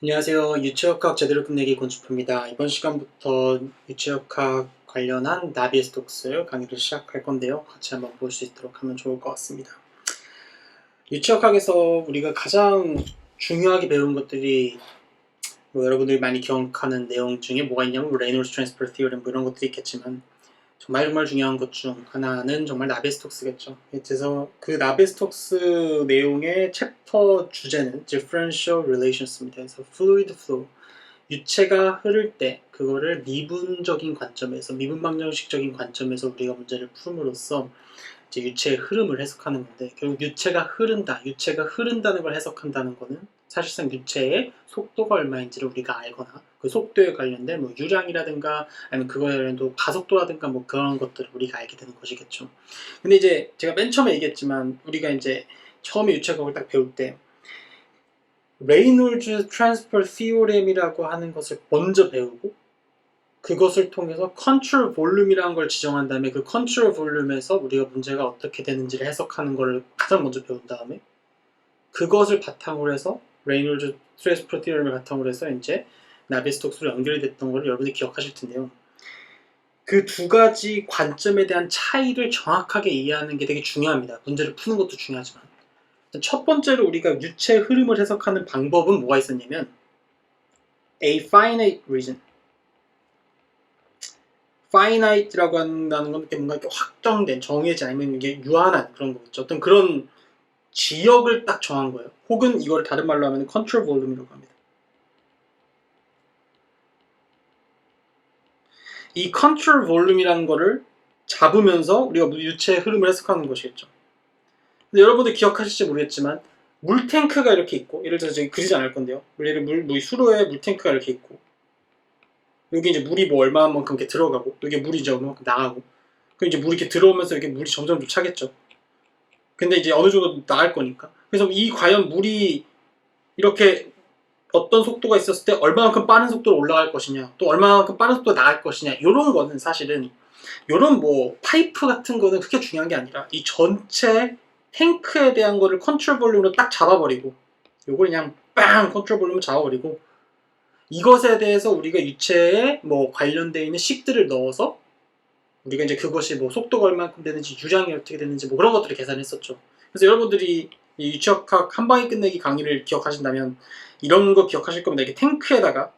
안녕하세요. 유체역학 제대로 끝내기 권주표입니다. 이번 시간부터 유체역학 관련한 나비에스톡스 강의를 시작할 건데요. 같이 한번 볼 수 있도록 하면 좋을 것 같습니다. 유체역학에서 우리가 가장 중요하게 배운 것들이 여러분들이 많이 기억하는 내용 중에 뭐가 있냐면 레이놀스 트랜스퍼 티어럼 이런 것들이 있겠지만 정말 중요한 것 중 하나는 정말 나비에스톡스겠죠. 그래서 그 나비에스톡스 내용의 챕터 주제는 differential relations입니다. 그래서 fluid flow, 유체가 흐를 때 그거를 미분적인 관점에서, 미분방정식적인 관점에서 우리가 문제를 풀음으로써 이제 유체의 흐름을 해석하는 건데, 결국 유체가 흐른다는 걸 해석한다는 거는 사실상 유체의 속도가 얼마인지를 우리가 알거나 그 속도에 관련된 뭐 유량이라든가 아니면 그거에 관련된 가속도라든가 뭐 그런 것들을 우리가 알게 되는 것이겠죠. 근데 이제 제가 맨 처음에 얘기했지만 우리가 이제 처음에 유체과학을 딱 배울 때 레이놀즈 트랜스퍼 티오렘이라고 하는 것을 먼저 배우고 그것을 통해서 컨트롤 볼륨이라는 걸 지정한 다음에 그 컨트롤 볼륨에서 우리가 문제가 어떻게 되는지를 해석하는 걸 가장 먼저 배운 다음에 그것을 바탕으로 해서 레이놀즈 트랜스퍼 티오렘을 바탕으로 해서 이제 나비에스톡스로 연결이 됐던 걸 여러분이 기억하실 텐데요. 그 두 가지 관점에 대한 차이를 정확하게 이해하는 게 되게 중요합니다. 문제를 푸는 것도 중요하지만 첫 번째로 우리가 유체 흐름을 해석하는 방법은 뭐가 있었냐면 a finite region, finite라고 한다는 건 뭔가 이렇게 확정된, 정해지 아니면 이게 유한한 그런 거겠죠. 어떤 그런 지역을 딱 정한 거예요. 혹은 이걸 다른 말로 하면 control volume이라고 합니다. 이 control volume이라는 거를 잡으면서 우리가 유체의 흐름을 해석하는 것이겠죠. 근데 여러분들 기억하실지 모르겠지만 물탱크가 이렇게 있고, 예를 들어서 저기 그리지 않을 건데요. 수로에 물탱크가 이렇게 있고, 여기 이제 물이 뭐 얼마만큼 이렇게 들어가고, 여기 물이 이제 얼마만큼 나가고, 그럼 이제 물이 이렇게 들어오면서 이렇게 물이 점점 좀 차겠죠. 근데 이제 어느 정도 나갈 거니까. 그래서 이 과연 물이 이렇게 어떤 속도가 있었을 때 얼마만큼 빠른 속도로 올라갈 것이냐, 또 얼마만큼 빠른 속도로 나갈 것이냐, 이런 거는 사실은 이런 뭐 파이프 같은 거는 그렇게 중요한 게 아니라 이 전체 탱크에 대한 거를 컨트롤 볼륨으로 딱 잡아버리고, 요걸 그냥 빵 컨트롤 볼륨을 잡아버리고, 이것에 대해서 우리가 유체에 뭐 관련되어 있는 식들을 넣어서 우리가 이제 그것이 뭐 속도가 얼마만큼 되는지 유량이 어떻게 되는지 뭐 그런 것들을 계산했었죠. 그래서 여러분들이 이 유체역학 한 방에 끝내기 강의를 기억하신다면 이런 거 기억하실 겁니다. 이렇게 탱크에다가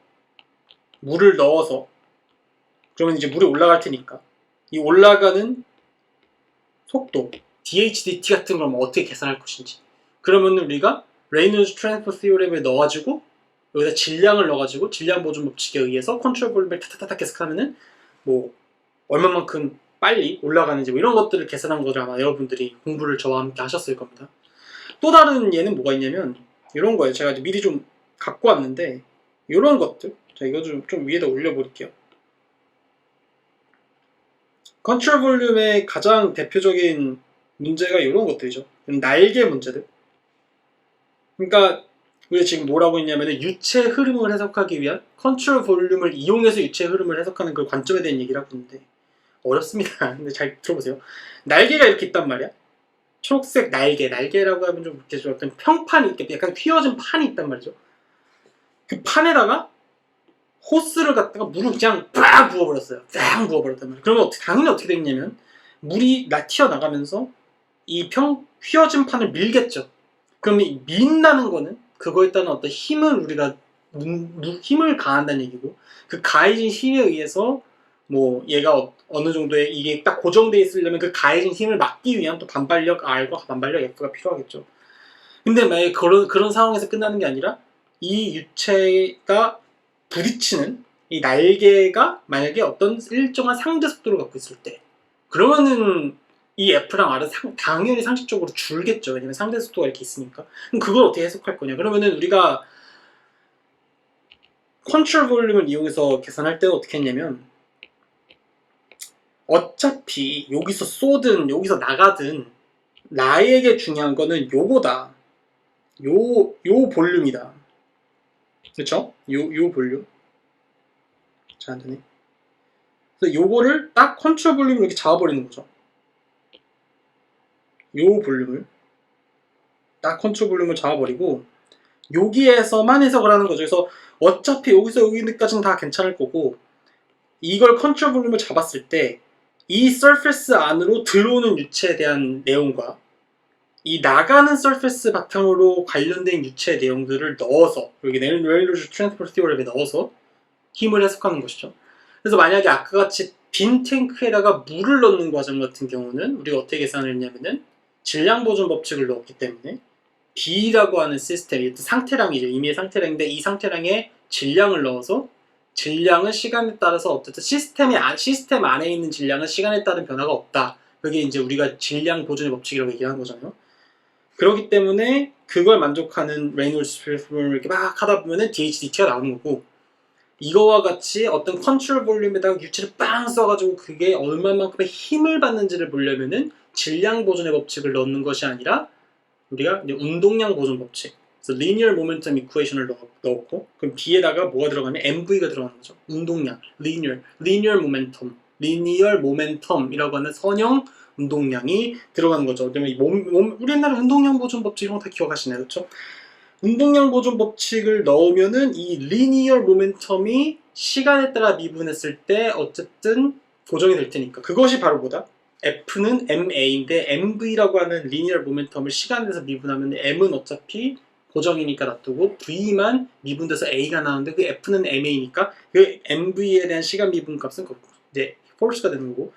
물을 넣어서 그러면 이제 물이 올라갈 테니까 이 올라가는 속도 DHDT 같은 걸 뭐 어떻게 계산할 것인지, 그러면 우리가 레이놀즈 트랜스퍼 티오렘을 넣어가지고 여기다 질량을 넣어가지고 질량 보존 법칙에 의해서 컨트롤 볼륨을 타타타타 계속하면은 뭐 얼마만큼 빨리 올라가는지 뭐 이런 것들을 계산한 거를 아마 여러분들이 공부를 저와 함께 하셨을 겁니다. 또 다른 예는 뭐가 있냐면 이런 거예요. 제가 미리 좀 갖고 왔는데 이런 것들, 자 이거 좀 위에다 올려버릴게요. 컨트롤 볼륨의 가장 대표적인 문제가 이런 것들이죠. 날개 문제들. 그러니까 우리가 지금 뭐라고 했냐면 유체 흐름을 해석하기 위한 컨트롤 볼륨을 이용해서 유체 흐름을 해석하는 그 관점에 대한 얘기를 하고 있는데 어렵습니다. 근데 잘 들어보세요. 날개가 이렇게 있단 말이야. 초록색 날개라고 하면 좀 이렇게 좀 어떤 평판이 이렇게 약간 휘어진 판이 있단 말이죠. 그 판에다가 호스를 갖다가 물을 그냥 빡 부어버렸어요. 쫙 부어버렸단 말이에요. 그러면 당연히 어떻게 되겠냐면 물이 튀어나가면서 이 휘어진 판을 밀겠죠. 그러면 민다는 거는 그거에 따른 어떤 힘을 우리가 힘을 가한다는 얘기고, 그 가해진 힘에 의해서 뭐 얘가 어느 정도의 이게 딱 고정돼 있으려면 그 가해진 힘을 막기 위한 또 반발력 R과 반발력 F가 필요하겠죠. 근데 만약에 그런 상황에서 끝나는 게 아니라 이 유체가 부딪히는 이 날개가 만약에 어떤 일정한 상대 속도를 갖고 있을 때, 그러면은 이 F랑 R은 당연히 상식적으로 줄겠죠. 왜냐면 상대 속도가 이렇게 있으니까. 그럼 그걸 어떻게 해석할 거냐? 그러면은 우리가 컨트롤 볼륨을 이용해서 계산할 때는 어떻게 했냐면 어차피 여기서 쏘든 여기서 나가든 나에게 중요한 거는 요거다. 요 볼륨이다. 그렇죠? 요 볼륨. 잘 안 되네. 그래서 요거를 딱 컨트롤 볼륨을 이렇게 잡아버리는 거죠. 요 볼륨을 딱 컨트롤 볼륨을 잡아버리고 여기에서만 해석을 하는 거죠. 그래서 어차피 여기서 여기까지는 다 괜찮을 거고, 이걸 컨트롤 볼륨을 잡았을 때 이 서페스 안으로 들어오는 유체에 대한 내용과 이 나가는 서페스 바탕으로 관련된 유체 내용들을 넣어서, 여기 레일로즈 트랜스퍼 티오리에 넣어서 힘을 해석하는 것이죠. 그래서 만약에 아까 같이 빈 탱크에다가 물을 넣는 과정 같은 경우는 우리가 어떻게 계산을 했냐면은 질량 보존 법칙을 넣었기 때문에 B라고 하는 시스템, 상태량이죠. 임의의 상태량인데 이 상태량에 질량을 넣어서 질량은 시간에 따라서 어쨌든 시스템 안에 있는 질량은 시간에 따른 변화가 없다. 그게 이제 우리가 질량 보존의 법칙이라고 얘기하는 거잖아요. 그렇기 때문에 그걸 만족하는 레이놀즈 트랜스폼을 이렇게 막 하다 보면은 DHDT가 나오는 거고, 이거와 같이 어떤 컨트롤 볼륨에다가 유체를 빵 써가지고 그게 얼마만큼의 힘을 받는지를 보려면은 질량 보존의 법칙을 넣는 것이 아니라 우리가 이제 운동량 보존 법칙, 그래서 linear momentum equation을 넣었고, 그럼 B에다가 뭐가 들어가면 MV가 들어가는 거죠. 운동량, linear momentum이라고 하는 선형 운동량이 들어가는 거죠. 그러면 우리 옛날에 운동량 보존 법칙 이런 거 다 기억하시나요, 그렇죠? 운동량 보존 법칙을 넣으면은 이 linear momentum이 시간에 따라 미분했을 때 어쨌든 고정이 될 테니까, 그것이 바로 뭐다? F는 MA인데 MV라고 하는 linear momentum을 시간에서 미분하면 M은 어차피 고정이니까 놔두고 V만 미분돼서 A가 나오는데 그 F는 MA니까 그 MV에 대한 시간 미분 값은 이제 force가 되는 거고,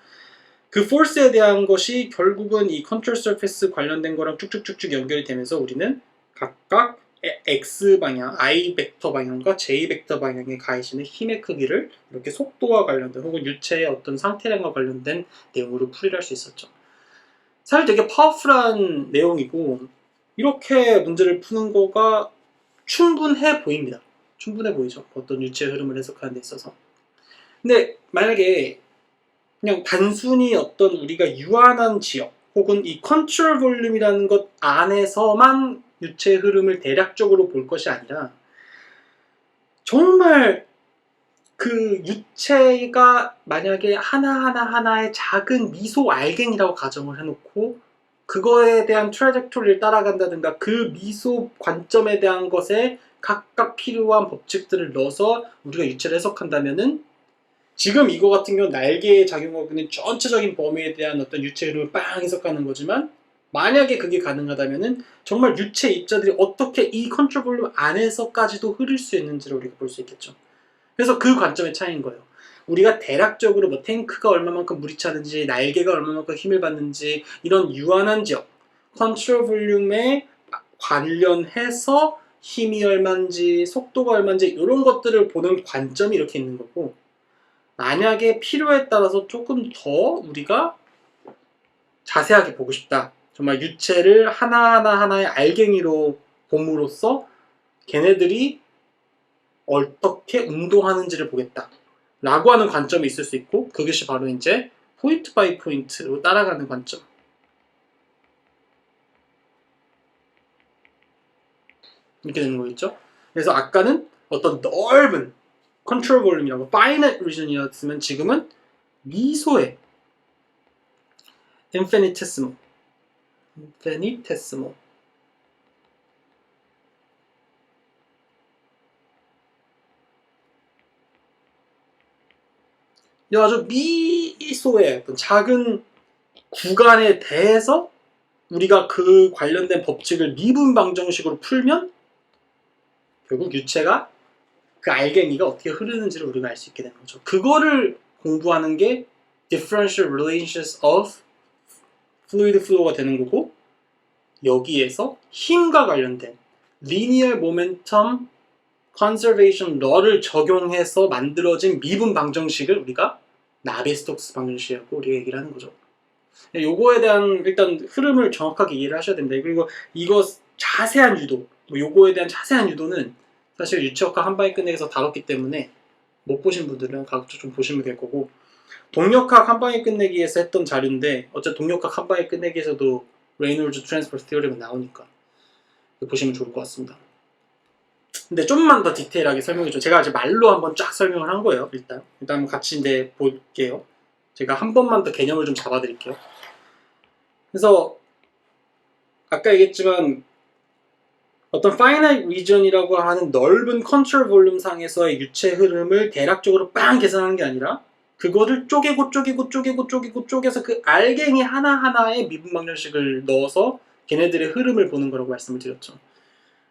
그 force에 대한 것이 결국은 이 control surface 관련된 거랑 쭉쭉쭉쭉 연결이 되면서 우리는 각각 X 방향, I 벡터 방향과 J 벡터 방향에 가해지는 힘의 크기를 이렇게 속도와 관련된 혹은 유체의 어떤 상태량과 관련된 내용으로 풀이를 할 수 있었죠. 사실 되게 파워풀한 내용이고 이렇게 문제를 푸는 거가 충분해 보입니다. 충분해 보이죠. 어떤 유체의 흐름을 해석하는 데 있어서. 근데 만약에 그냥 단순히 어떤 우리가 유한한 지역 혹은 이 컨트롤 볼륨이라는 것 안에서만 유체의 흐름을 대략적으로 볼 것이 아니라 정말 그 유체가 만약에 하나의 작은 미소 알갱이라고 가정을 해놓고 그거에 대한 트래젝토리를 따라간다든가 그 미소 관점에 대한 것에 각각 필요한 법칙들을 넣어서 우리가 유체를 해석한다면은 지금 이거 같은 경우는 날개에 작용하고 있는 전체적인 범위에 대한 어떤 유체 흐름을 빵 해석하는 거지만, 만약에 그게 가능하다면은 정말 유체 입자들이 어떻게 이 컨트롤 볼륨 안에서까지도 흐를 수 있는지를 우리가 볼 수 있겠죠. 그래서 그 관점의 차이인 거예요. 우리가 대략적으로 뭐 탱크가 얼마만큼 물이 차는지, 날개가 얼마만큼 힘을 받는지, 이런 유한한 지역, 컨트롤 볼륨에 관련해서 힘이 얼마인지, 속도가 얼마인지 이런 것들을 보는 관점이 이렇게 있는 거고, 만약에 필요에 따라서 조금 더 우리가 자세하게 보고 싶다. 정말 유체를 하나의 알갱이로 봄으로써 걔네들이 어떻게 운동하는지를 보겠다. 라고 하는 관점이 있을 수 있고, 그것이 바로 이제 포인트 바이 포인트로 따라가는 관점. 이렇게 되는 거겠죠? 그래서 아까는 어떤 넓은 컨트롤 볼륨이라고 finite region이었으면 지금은 미소의 infinitesimal 아주 미소의 어떤 작은 구간에 대해서 우리가 그 관련된 법칙을 미분 방정식으로 풀면 결국 유체가 그 알갱이가 어떻게 흐르는지를 우리가 알 수 있게 되는 거죠. 그거를 공부하는 게 differential relations of fluid flow가 되는 거고, 여기에서 힘과 관련된 linear momentum conservation law를 적용해서 만들어진 미분 방정식을 우리가 나비스톡스 방정식이라고 우리가 얘기를 하는 거죠. 요거에 대한 일단 흐름을 정확하게 이해를 하셔야 됩니다. 그리고 이거 자세한 유도, 요거에 대한 자세한 유도는 사실 유체역학 한 방에 끝내기에서 다뤘기 때문에 못 보신 분들은 가급적 좀 보시면 될 거고, 동력학 한 방에 끝내기에서 했던 자료인데 어차피 동력학 한 방에 끝내기에서도 레이놀즈 트랜스퍼스 티어리가 나오니까 보시면 좋을 것 같습니다. 근데 좀만 더 디테일하게 설명해줘. 제가 이제 말로 한번 쫙 설명을 한 거예요. 일단 같이 이제 볼게요. 제가 한 번만 더 개념을 좀 잡아드릴게요. 그래서 아까 얘기했지만 어떤 finite region이라고 하는 넓은 컨트롤 볼륨 상에서의 유체 흐름을 대략적으로 빵 계산하는 게 아니라 그거를 쪼개서 그 알갱이 하나하나에 미분 방정식을 넣어서 걔네들의 흐름을 보는 거라고 말씀을 드렸죠.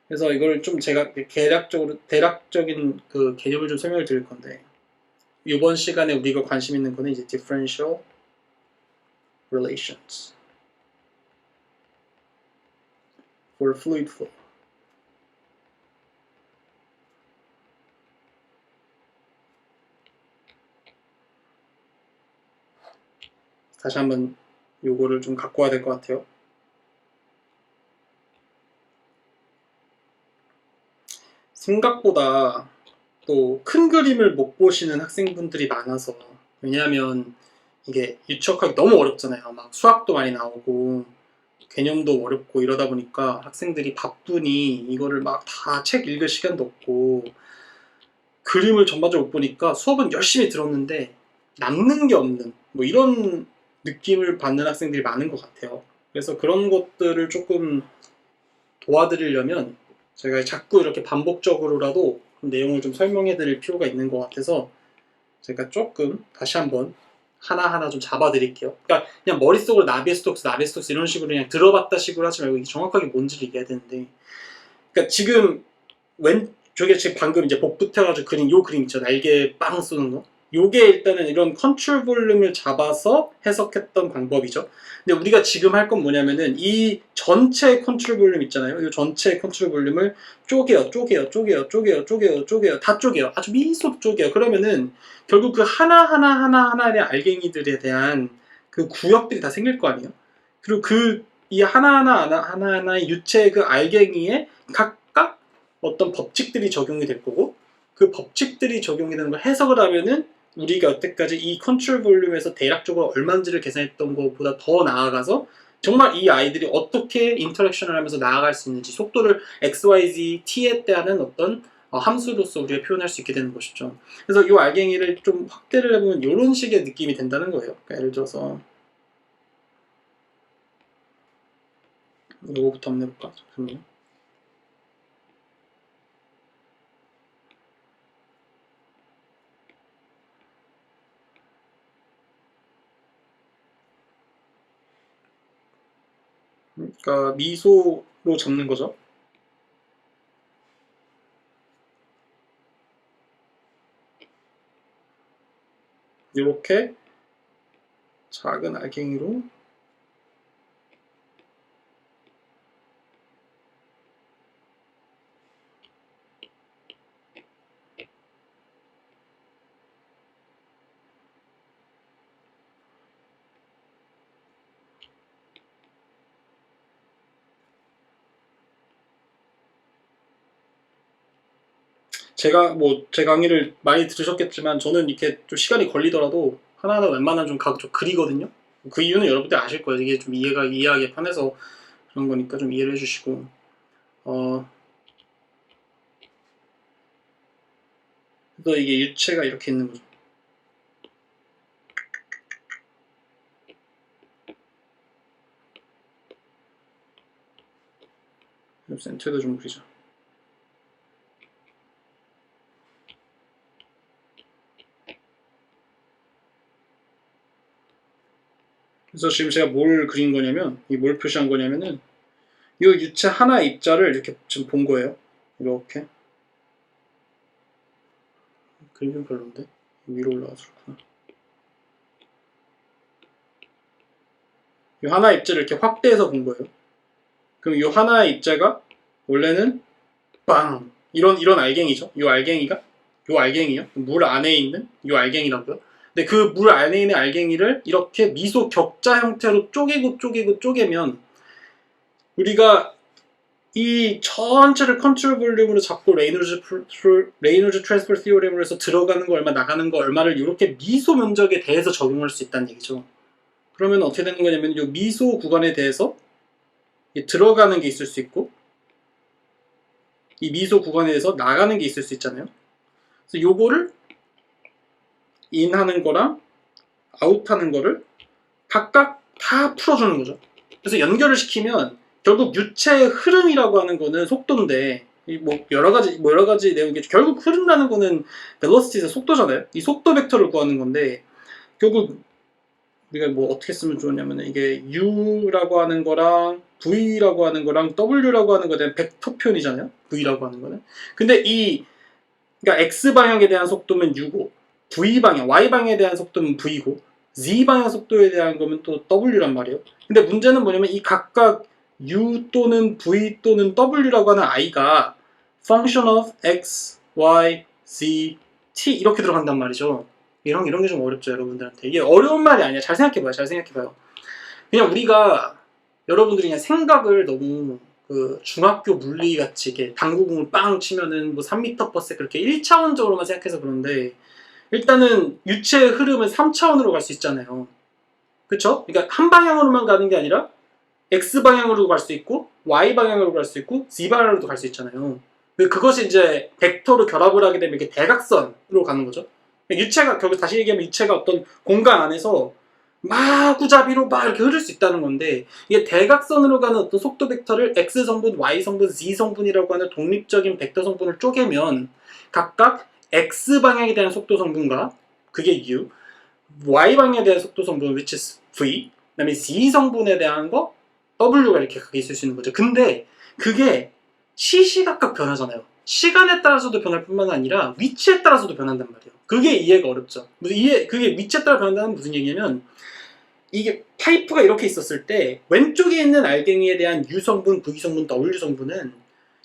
그래서 이걸 좀 제가 대략적인 그 개념을 좀 설명을 드릴 건데, 이번 시간에 우리가 관심 있는 거는 이제 differential relations for fluid flow. 다시 한번 요거를 좀 갖고 와야 될 것 같아요. 생각보다 또 큰 그림을 못 보시는 학생분들이 많아서, 왜냐하면 이게 유추하기 너무 어렵잖아요. 막 수학도 많이 나오고 개념도 어렵고 이러다 보니까 학생들이 바쁘니 이거를 막 다 책 읽을 시간도 없고 그림을 전반적으로 못 보니까 수업은 열심히 들었는데 남는 게 없는 뭐 이런 느낌을 받는 학생들이 많은 것 같아요. 그래서 그런 것들을 조금 도와드리려면 제가 자꾸 이렇게 반복적으로라도 내용을 좀 설명해 드릴 필요가 있는 것 같아서 제가 조금 다시 한번 하나하나 좀 잡아 드릴게요. 그러니까 그냥 머릿속으로 나비스톡스 이런 식으로 그냥 들어봤다 식으로 하지 말고 이게 정확하게 뭔지를 얘기해야 되는데, 그러니까 지금 왼쪽에 지금 방금 이제 복붙해가지고 그린 요 그림 있죠. 날개 빵 쏘는 거. 요게 일단은 이런 컨트롤 볼륨을 잡아서 해석했던 방법이죠. 근데 우리가 지금 할 건 뭐냐면은 이 전체 컨트롤 볼륨 있잖아요. 이 전체 컨트롤 볼륨을 쪼개요. 다 쪼개요. 아주 미소 쪼개요. 그러면은 결국 그 하나의 알갱이들에 대한 그 구역들이 다 생길 거 아니에요. 그리고 이 하나하나의 유체의 그 알갱이에 각각 어떤 법칙들이 적용이 될 거고, 그 법칙들이 적용이 되는 걸 해석을 하면은 우리가 여태까지 이 컨트롤 볼륨에서 대략적으로 얼마인지를 계산했던 것보다 더 나아가서 정말 이 아이들이 어떻게 인터랙션을 하면서 나아갈 수 있는지, 속도를 XYZ, T에 대한 어떤 함수로서 우리가 표현할 수 있게 되는 것이죠. 그래서 이 알갱이를 좀 확대를 해보면 이런 식의 느낌이 된다는 거예요. 그러니까 예를 들어서 이거부터 한번 해볼까? 잠깐만요. 그러니까 미소로 접는 거죠. 이렇게 작은 알갱이로 제 강의를 많이 들으셨겠지만 저는 이렇게 좀 시간이 걸리더라도 하나하나 웬만하면 좀 그리거든요. 그 이유는 여러분들 아실 거예요. 이게 좀 이해하기 편해서 그런 거니까 좀 이해를 해주시고, 그래서 이게 유체가 이렇게 있는 거죠. 센터도 좀 그리죠. 그래서 지금 제가 뭘 그린 거냐면, 뭘 표시한 거냐면은 이 유체 하나의 입자를 이렇게 지금 본 거예요. 이렇게. 그림 좀 별론데? 위로 올라가서 그렇구나. 이 하나의 입자를 이렇게 확대해서 본 거예요. 그럼 이 하나의 입자가 원래는 빵! 이런 알갱이죠. 이 알갱이요. 물 안에 있는 이 알갱이라고요. 근데 그 물 안에 있는 알갱이를 이렇게 미소 격자 형태로 쪼개면 우리가 이 전체를 컨트롤 볼륨으로 잡고 레이놀즈 트랜스퍼 티오렘으로 해서 들어가는 거 얼마 나가는 거 얼마를 이렇게 미소 면적에 대해서 적용할 수 있다는 얘기죠. 그러면 어떻게 되는 거냐면 이 미소 구간에 대해서 들어가는 게 있을 수 있고 이 미소 구간에 대해서 나가는 게 있을 수 있잖아요. 그래서 요거를 인하는 거랑 아웃하는 거를 각각 다 풀어주는 거죠. 그래서 연결을 시키면 결국 유체의 흐름이라고 하는 거는 속도인데 뭐 여러 가지 내용이겠죠. 결국 흐름이라는 거는 velocity에서 속도잖아요. 이 속도 벡터를 구하는 건데 결국 우리가 뭐 어떻게 쓰면 좋냐면 이게 u라고 하는 거랑 v라고 하는 거랑 w라고 하는 거에 대한 벡터 표현이잖아요. v라고 하는 거는. 근데 그러니까 x 방향에 대한 속도면 u고 v 방향, y 방향에 대한 속도면 v고 z 방향 속도에 대한 거면 또 w란 말이에요. 근데 문제는 뭐냐면 이 각각 u 또는 v 또는 w라고 하는 i가 function of x, y, z, t 이렇게 들어간단 말이죠. 이런 게 좀 어렵죠, 여러분들한테. 이게 어려운 말이 아니야. 잘 생각해봐요, 잘 생각해봐요. 그냥 우리가 여러분들이 그냥 생각을 너무 그 중학교 물리 같이 이렇게 당구공을 빵 치면은 뭐 3m per s 그렇게 1차원적으로만 생각해서 그런데 일단은 유체의 흐름은 3차원으로 갈 수 있잖아요. 그쵸? 그러니까 한 방향으로만 가는 게 아니라 X 방향으로도 갈 수 있고 Y 방향으로 갈 수 있고 Z 방향으로도 갈 수 있잖아요. 그것이 이제 벡터로 결합을 하게 되면 이게 대각선으로 가는 거죠. 유체가 결국 다시 얘기하면 유체가 어떤 공간 안에서 마구잡이로 막 이렇게 흐를 수 있다는 건데 이게 대각선으로 가는 어떤 속도 벡터를 X 성분, Y 성분, Z 성분이라고 하는 독립적인 벡터 성분을 쪼개면 각각 X 방향에 대한 속도 성분과 그게 U, Y 방향에 대한 속도 성분 which is V, 그다음에 Z 성분에 대한 거 W가 이렇게 크게 있을 수 있는 거죠. 근데 그게 시시각각 변하잖아요. 시간에 따라서도 변할 뿐만 아니라 위치에 따라서도 변한단 말이에요. 그게 이해가 어렵죠. 그게 위치에 따라 변한다는 무슨 얘기냐면 이게 파이프가 이렇게 있었을 때 왼쪽에 있는 알갱이에 대한 U 성분, V 성분, W 성분은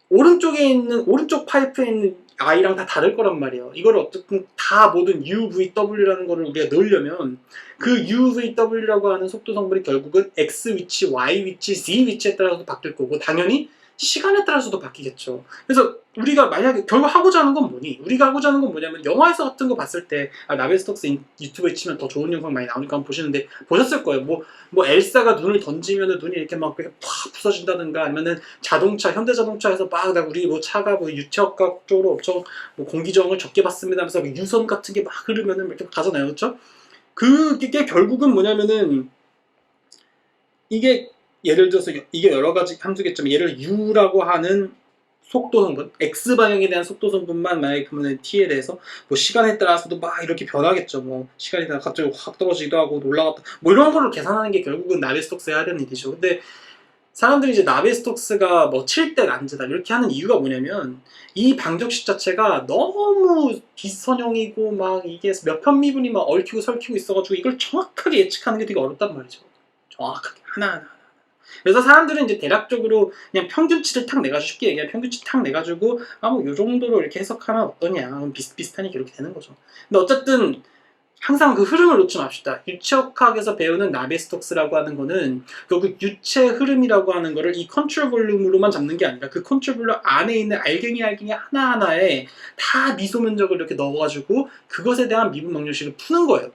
오른쪽에 있는 오른쪽 파이프에 있는 I랑 다 다를 거란 말이에요. 이걸 어떻게 다 모든 UVW라는 거를 우리가 넣으려면 그 UVW라고 하는 속도 성분이 결국은 X 위치, Y 위치, Z 위치에 따라서도 바뀔 거고 당연히 시간에 따라서도 바뀌겠죠. 그래서 우리가 만약에 결국 하고자 하는 건 뭐니? 우리가 하고자 하는 건 뭐냐면 영화에서 같은 거 봤을 때 나베스톡스 유튜브에 치면 더 좋은 영상 많이 나오니까 한번 보시는데 보셨을 거예요. 뭐 엘사가 눈을 던지면은 눈이 이렇게 막 팍 부서진다든가 아니면은 자동차 현대자동차에서 막 우리 뭐 차가 뭐 유체학각 쪽으로 엄청 뭐 공기저항을 적게 받습니다 하면서 유선 같은 게 막 흐르면은 이렇게 가잖아요. 그렇죠? 그게 결국은 뭐냐면은 이게 예를 들어서 이게 여러 가지 함수겠지만 예를 U라고 하는 속도 성분, X 방향에 대한 속도 성분만 만약에 그러면 T에 대해서 뭐 시간에 따라서도 막 이렇게 변하겠죠. 뭐 시간이 다 갑자기 확 떨어지기도 하고 올라갔다 뭐 이런 거를 계산하는 게 결국은 나베스톡스 해야 되는 일이죠. 근데 사람들이 이제 나베스톡스가 뭐 7대 난제다 이렇게 하는 이유가 뭐냐면 이 방정식 자체가 너무 비선형이고 막 이게 몇 편미분이 막 얽히고 설키고 있어가지고 이걸 정확하게 예측하는 게 되게 어렵단 말이죠. 정확하게 하나하나. 그래서 사람들은 이제 대략적으로 그냥 평균치를 탁 내가지고 쉽게 얘기하면 평균치 탁 내가지고 뭐 요 정도로 이렇게 해석하면 어떠냐 비슷비슷하니까 이렇게 되는 거죠. 근데 어쨌든 항상 그 흐름을 놓지 맙시다. 유체역학에서 배우는 나베스톡스라고 하는 거는 결국 유체 흐름이라고 하는 거를 이 컨트롤 볼륨으로만 잡는 게 아니라 그 컨트롤 볼륨 안에 있는 알갱이 하나하나에 다 미소 면적을 이렇게 넣어가지고 그것에 대한 미분 방정식을 푸는 거예요.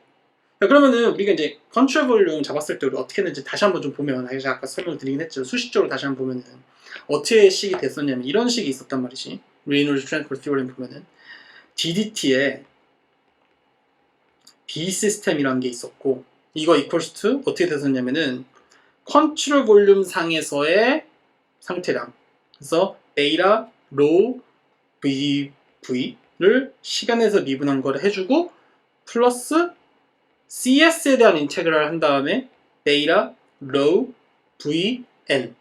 그러면은 우리가 이제 컨트롤 볼륨 잡았을 때 우리 어떻게 했는지 다시 한번 좀 보면 제가 아까 설명을 드리긴 했죠. 수식적으로 다시 한번 보면은 어떻게 식이 됐었냐면 이런 식이 있었단 말이지. 레이놀즈 트랜스퍼 티오렘 보면은 DDT에 B 시스템이라는 게 있었고 이거 equals to 어떻게 됐었냐면은 컨트롤 볼륨 상에서의 상태량 그래서 베이타 로 VV를 시간에서 미분한 거를 해주고 플러스 CS에 대한 인테그랄 한 다음에 베이타 로 VN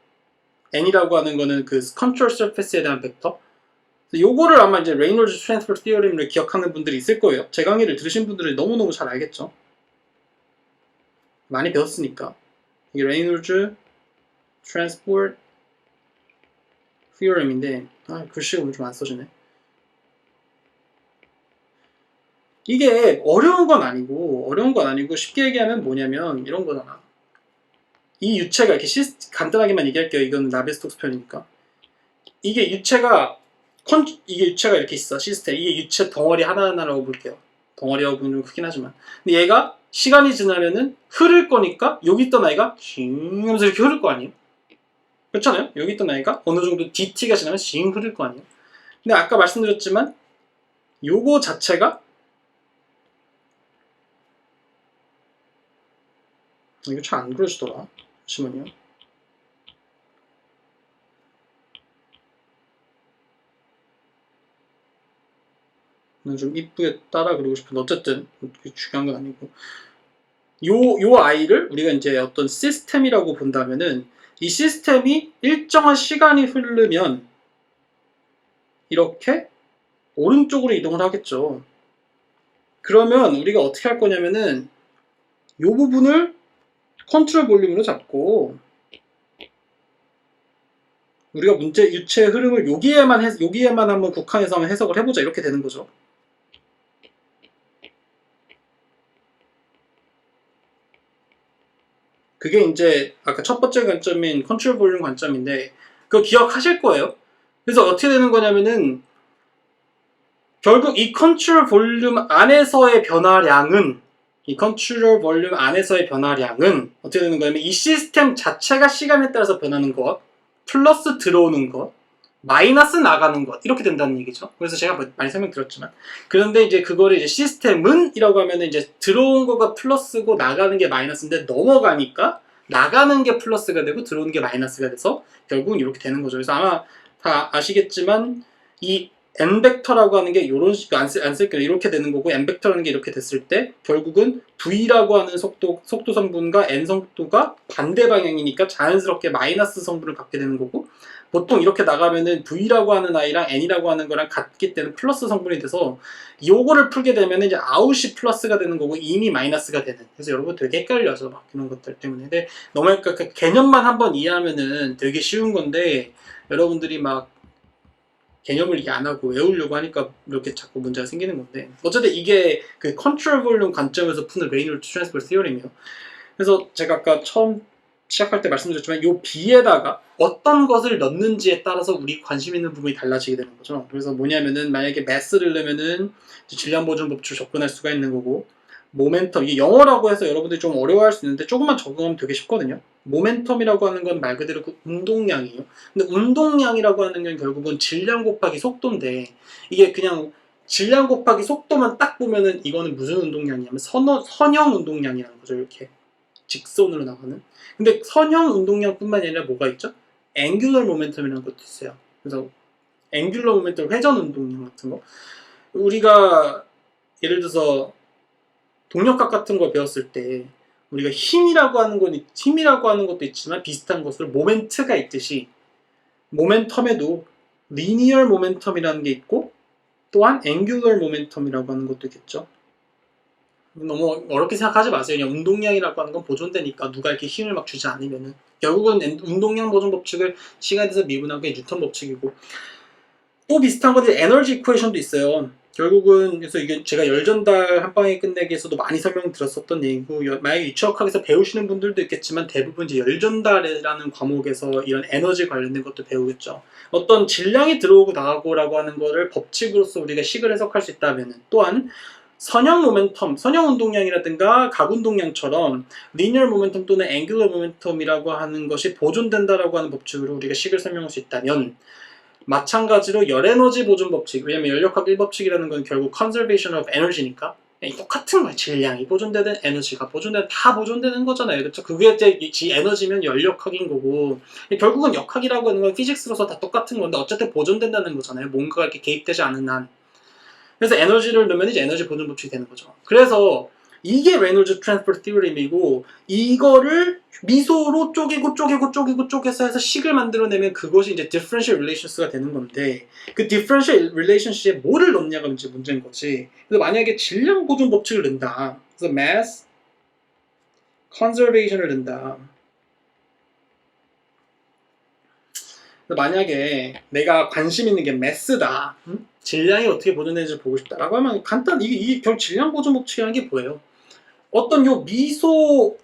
N이라고 하는 거는 그 컨트롤 서페스에 대한 벡터 요거를 아마 이제 레이놀즈 트랜스퍼 티어렘을 기억하는 분들이 있을 거예요. 제 강의를 들으신 분들은 너무너무 잘 알겠죠. 많이 배웠으니까. 이게 레이놀즈 트랜스퍼 티어렘인데 글씨가 오늘 좀 안 써지네. 이게 어려운 건 아니고 쉽게 얘기하면 뭐냐면 이런 거잖아. 이 유체가 이렇게 간단하게만 얘기할게요. 이건 나베스톡스 편이니까. 이게 유체가 이렇게 있어 시스템. 이게 유체 덩어리 하나하나라고 볼게요. 덩어리하고 보면 좀 크긴 하지만. 근데 얘가 시간이 지나면은 흐를 거니까 여기 있던 아이가 징 하면서 이렇게 흐를 거 아니에요? 그렇잖아요? 여기 있던 아이가 어느 정도 DT가 지나면 징 흐를 거 아니에요? 근데 아까 말씀드렸지만 요거 자체가 이거 잘 안 그려지더라. 잠시만요. 좀 이쁘게 따라 그리고 싶은데 어쨌든 중요한 건 아니고 요 아이를 우리가 이제 어떤 시스템이라고 본다면은 이 시스템이 일정한 시간이 흐르면 이렇게 오른쪽으로 이동을 하겠죠. 그러면 우리가 어떻게 할 거냐면은 이 부분을 컨트롤 볼륨으로 잡고 우리가 문제 유체의 흐름을 여기에만 한번 국한해서 한번 해석을 해보자 이렇게 되는 거죠. 그게 이제 아까 첫 번째 관점인 컨트롤 볼륨 관점인데 그거 기억하실 거예요. 그래서 어떻게 되는 거냐면은 결국 이 컨트롤 볼륨 안에서의 변화량은 어떻게 되는 거냐면 이 시스템 자체가 시간에 따라서 변하는 것 플러스 들어오는 것 마이너스 나가는 것 이렇게 된다는 얘기죠. 그래서 제가 많이 설명드렸지만 그런데 이제 그거를 이제 시스템은 이라고 하면 이제 들어온 거가 플러스고 나가는 게 마이너스인데 넘어가니까 나가는 게 플러스가 되고 들어오는 게 마이너스가 돼서 결국은 이렇게 되는 거죠. 그래서 아마 다 아시겠지만 이 n벡터라고 하는 게 요런 식으로 안 쓸게요. 이렇게 되는 거고 n벡터라는 게 이렇게 됐을 때 결국은 v라고 하는 속도 성분과 n 속도가 반대 방향이니까 자연스럽게 마이너스 성분을 갖게 되는 거고 보통 이렇게 나가면은 v라고 하는 아이랑 n이라고 하는 거랑 같기 때문에 플러스 성분이 돼서 요거를 풀게 되면 이제 아웃이 플러스가 되는 거고 인이 마이너스가 되는. 그래서 여러분 되게 헷갈려서 막 이런 것들 때문에. 근데 너무 그 개념만 한번 이해하면은 되게 쉬운 건데 여러분들이 막 개념을 이해 안 하고 외우려고 하니까 이렇게 자꾸 문제가 생기는 건데 어쨌든 이게 그 컨트롤 볼륨 관점에서 푸는 레이놀드 트랜스퍼 티어리예요. 그래서 제가 아까 처음 시작할 때 말씀드렸지만 이 B에다가 어떤 것을 넣는지에 따라서 우리 관심 있는 부분이 달라지게 되는 거죠. 그래서 뭐냐면은 만약에 매스를 넣으면은 질량 보존 법칙으로 접근할 수가 있는 거고 모멘텀 이게 영어라고 해서 여러분들이 좀 어려워할 수 있는데 조금만 적응하면 되게 쉽거든요. 모멘텀이라고 하는 건 말 그대로 그 운동량이에요. 근데 운동량이라고 하는 건 결국은 질량 곱하기 속도인데 이게 그냥 질량 곱하기 속도만 딱 보면은 이거는 무슨 운동량이냐면 선형 운동량이라는 거죠. 이렇게 직선으로 나가는. 근데 선형 운동량뿐만 아니라 뭐가 있죠? 앵귤러 모멘텀이라는 것도 있어요. 그래서 앵귤러 모멘텀 회전 운동량 같은 거. 우리가 예를 들어서 동력학 같은 걸 배웠을 때 우리가 힘이라고 하는 것도 있지만 비슷한 것으로 모멘트가 있듯이 모멘텀에도 리니얼 모멘텀이라는 게 있고 또한 앵귤러 모멘텀이라고 하는 것도 있겠죠. 너무 어렵게 생각하지 마세요. 그냥 운동량이라고 하는 건 보존되니까 누가 이렇게 힘을 막 주지 않으면은 결국은 운동량 보존 법칙을 시간에 대해서 미분한 게 뉴턴 법칙이고 또 비슷한 건데 에너지 이퀘이션도 있어요. 결국은 그래서 이게 제가 열전달 한 방에 끝내기에서도 많이 설명드렸었던 얘기고 만약에 유치학학에서 배우시는 분들도 있겠지만 대부분 이제 열전달이라는 과목에서 이런 에너지 관련된 것도 배우겠죠. 어떤 질량이 들어오고 나가고라고 하는 거를 법칙으로서 우리가 식을 해석할 수 있다면 또한 선형 모멘텀, 선형 운동량이라든가 각 운동량처럼 리니얼 모멘텀 또는 앵귤러 모멘텀이라고 하는 것이 보존된다라고 하는 법칙으로 우리가 식을 설명할 수 있다면 마찬가지로 열에너지 보존 법칙, 왜냐면 연력학 1법칙이라는 건 결국 conservation of energy니까 똑같은 거야. 질량이 보존되든 에너지가 보존되든 다 보존되는 거잖아요. 그렇죠? 그게 이제 에너지면 연력학인 거고 결국은 역학이라고 하는 건 피직스로서 다 똑같은 건데 어쨌든 보존된다는 거잖아요. 뭔가가 이렇게 개입되지 않은 한. 그래서 에너지를 넣으면 이제 에너지 보존 법칙이 되는 거죠. 그래서 이게 레놀즈 트랜스퍼 티어리이고 이거를 미소로 쪼개서 해서 식을 만들어내면 그것이 이제 differential relations가 되는 건데 그 differential relationship에 뭐를 넣냐가 이제 문제인 거지. 그래서 만약에 질량 보존 법칙을 넣는다. 그래서 mass conservation을 넣는다. 만약에 내가 관심 있는 게 매스다. 질량이 어떻게 보존되는지 보고 싶다라고 하면 이게 결국 질량 보존 법칙이라는 게 뭐예요? 어떤 요 미소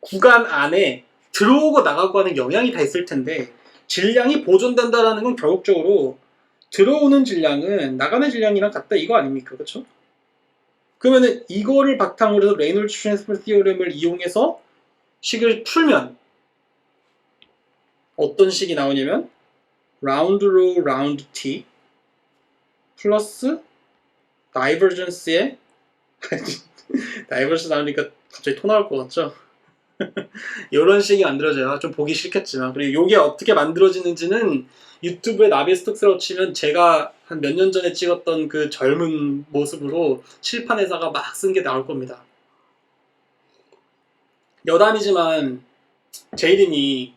구간 안에 들어오고 나가고 하는 영향이 다 있을 텐데 질량이 보존된다라는 건 결국적으로 들어오는 질량은 나가는 질량이랑 같다 이거 아닙니까? 그렇죠? 그러면은 이거를 바탕으로 해서 레이놀즈 트랜스퍼 티어렘을 이용해서 식을 풀면 어떤 식이 나오냐면 라운드로 라운드 t 플러스 다이버전스의 다이버전스 나오니까 갑자기 토 나올 것 같죠? 이런 식이 만들어져요. 좀 보기 싫겠지만. 그리고 이게 어떻게 만들어지는지는 유튜브에 나비스톡스라고 치면 제가 한 몇 년 전에 찍었던 그 젊은 모습으로 칠판에다가 막 쓴 게 나올 겁니다. 여담이지만 제이린이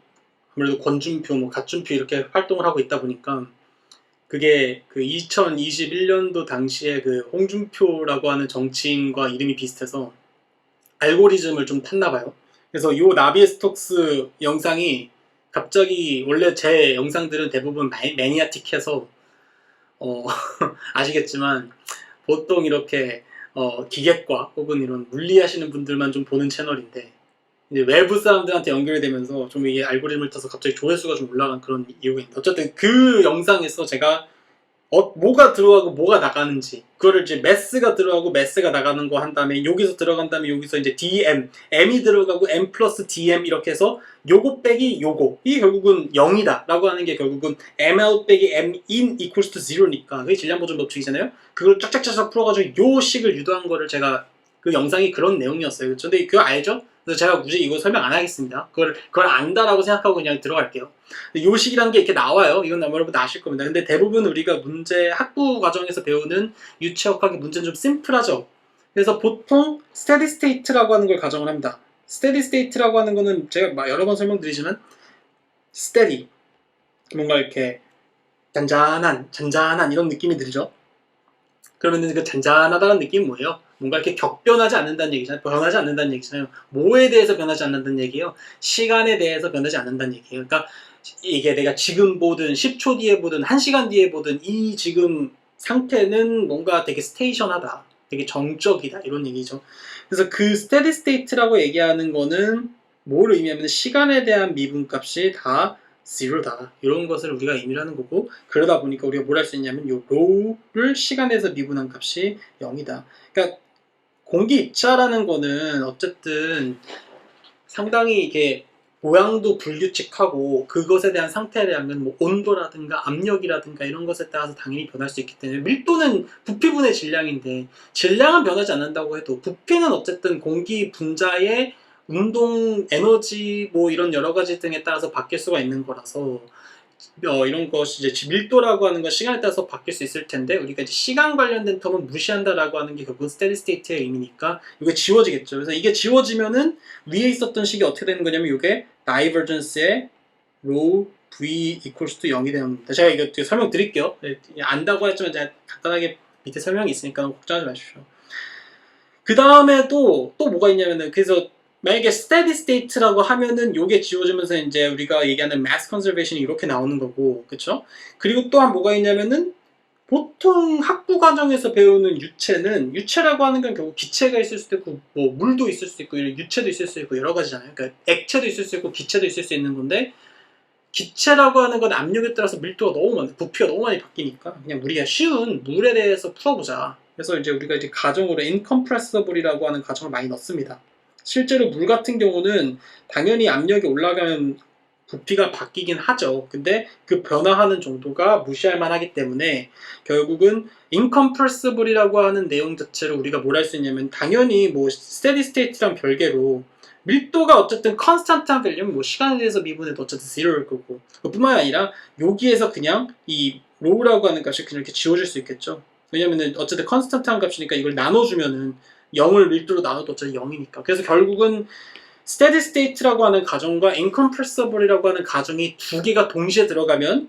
아무래도 권준표, 뭐 갓준표 이렇게 활동을 하고 있다 보니까 그게 그 2021년도 당시에 그 홍준표라고 하는 정치인과 이름이 비슷해서 알고리즘을 좀 탔나 봐요. 그래서 요 나비스톡스 영상이 갑자기 원래 제 영상들은 대부분 매니아틱해서 아시겠지만 보통 이렇게 기계과 혹은 이런 물리하시는 분들만 좀 보는 채널인데 이제 외부 사람들한테 연결이 되면서 좀 이게 알고리즘을 타서 갑자기 조회수가 좀 올라간 그런 이유가 있는데 어쨌든 그 영상에서 제가 뭐가 들어가고 뭐가 나가는지 그거를 이제 매스가 들어가고 매스가 나가는 거 한 다음에 여기서 들어간 다음에 여기서 이제 DM, M이 들어가고 M 플러스 DM 이렇게 해서 요거 빼기 요거 이게 결국은 0이다 라고 하는 게 결국은 ML 빼기 M in equals to 0니까 그게 질량보존 법칙이잖아요. 그걸 쫙쫙쫙 풀어가지고 요 식을 유도한 거를 제가 그 영상이 그런 내용이었어요. 그렇죠? 근데 그거 알죠? 그래서 제가 굳이 이거 설명 안 하겠습니다. 그걸 안다라고 생각하고 그냥 들어갈게요. 요식이라는 게 이렇게 나와요. 이건 여러분 아실 겁니다. 근데 대부분 우리가 문제 학부 과정에서 배우는 유체역학의 문제는 좀 심플하죠. 그래서 보통 스테디 스테이트라고 하는 걸 가정을 합니다. 스테디 스테이트라고 하는 거는 제가 여러 번 설명드리지만 스테디 뭔가 이렇게 잔잔한 이런 느낌이 들죠. 그러면 그 잔잔하다는 느낌이 뭐예요? 뭔가 이렇게 격변하지 않는다는 얘기잖아요. 변하지 않는다는 얘기잖아요. 뭐에 대해서 변하지 않는다는 얘기예요? 시간에 대해서 변하지 않는다는 얘기예요. 그러니까 이게 내가 지금 보든 10초 뒤에 보든 1시간 뒤에 보든 이 지금 상태는 뭔가 되게 스테이션하다. 되게 정적이다. 이런 얘기죠. 그래서 그 스테디 스테이트라고 얘기하는 거는 뭘 의미하면 시간에 대한 미분값이 다 zero다. 이런 것을 우리가 의미를 하는 거고 그러다 보니까 우리가 뭘 할 수 있냐면 이 rho를 시간에서 미분한 값이 0이다. 그러니까 공기 입자라는 거는 어쨌든 상당히 이게 모양도 불규칙하고 그것에 대한 상태에 대한 뭐 온도라든가 압력이라든가 이런 것에 따라서 당연히 변할 수 있기 때문에 밀도는 부피분의 질량인데 질량은 변하지 않는다고 해도 부피는 어쨌든 공기 분자의 운동 에너지 뭐 이런 여러 가지 등에 따라서 바뀔 수가 있는 거라서 이런 것이 이제 밀도라고 하는 건 시간에 따라서 바뀔 수 있을 텐데 우리가 이제 시간 관련된 텀은 무시한다라고 하는 게 결국은 스테디 스테이트의 의미니까 이게 지워지겠죠. 그래서 이게 지워지면은 위에 있었던 식이 어떻게 되는 거냐면 이게 다이버전스의 rho v equals to 0이 되는 겁니다. 제가 이거 설명 드릴게요. 안다고 했지만 제가 간단하게 밑에 설명이 있으니까 걱정하지 마십시오. 그 다음에 또 뭐가 있냐면은 그래서 만약에 steady state라고 하면은 요게 지워지면서 이제 우리가 얘기하는 mass conservation이 이렇게 나오는 거고, 그쵸? 그리고 또한 뭐가 있냐면은 보통 학부 과정에서 배우는 유체라고 하는 건 결국 기체가 있을 수도 있고 뭐 물도 있을 수 있고 유체도 있을 수 있고 여러 가지잖아요. 그러니까 액체도 있을 수 있고 기체도 있을 수 있는 건데 기체라고 하는 건 압력에 따라서 밀도가 너무 많아 부피가 너무 많이 바뀌니까 그냥 우리가 쉬운 물에 대해서 풀어보자. 그래서 이제 우리가 이제 가정으로 incompressible이라고 하는 가정을 많이 넣습니다. 실제로 물 같은 경우는 당연히 압력이 올라가면 부피가 바뀌긴 하죠. 근데 그 변화하는 정도가 무시할 만하기 때문에 결국은 incompressible이라고 하는 내용 자체를 우리가 뭘 할 수 있냐면 당연히 뭐 steady state랑 별개로 밀도가 어쨌든 컨스탄트한 밸류면 뭐 시간에 대해서 미분해도 어쨌든 0일 거고 그뿐만 아니라 여기에서 그냥 이 rho라고 하는 값이 그냥 이렇게 지워질 수 있겠죠. 왜냐면은 어쨌든 컨스탄트한 값이니까 이걸 나눠주면은 0을 밀도로 나눠도 어차피 0이니까. 그래서 결국은 steady state라고 하는 가정과 incompressible이라고 하는 가정이 두 개가 동시에 들어가면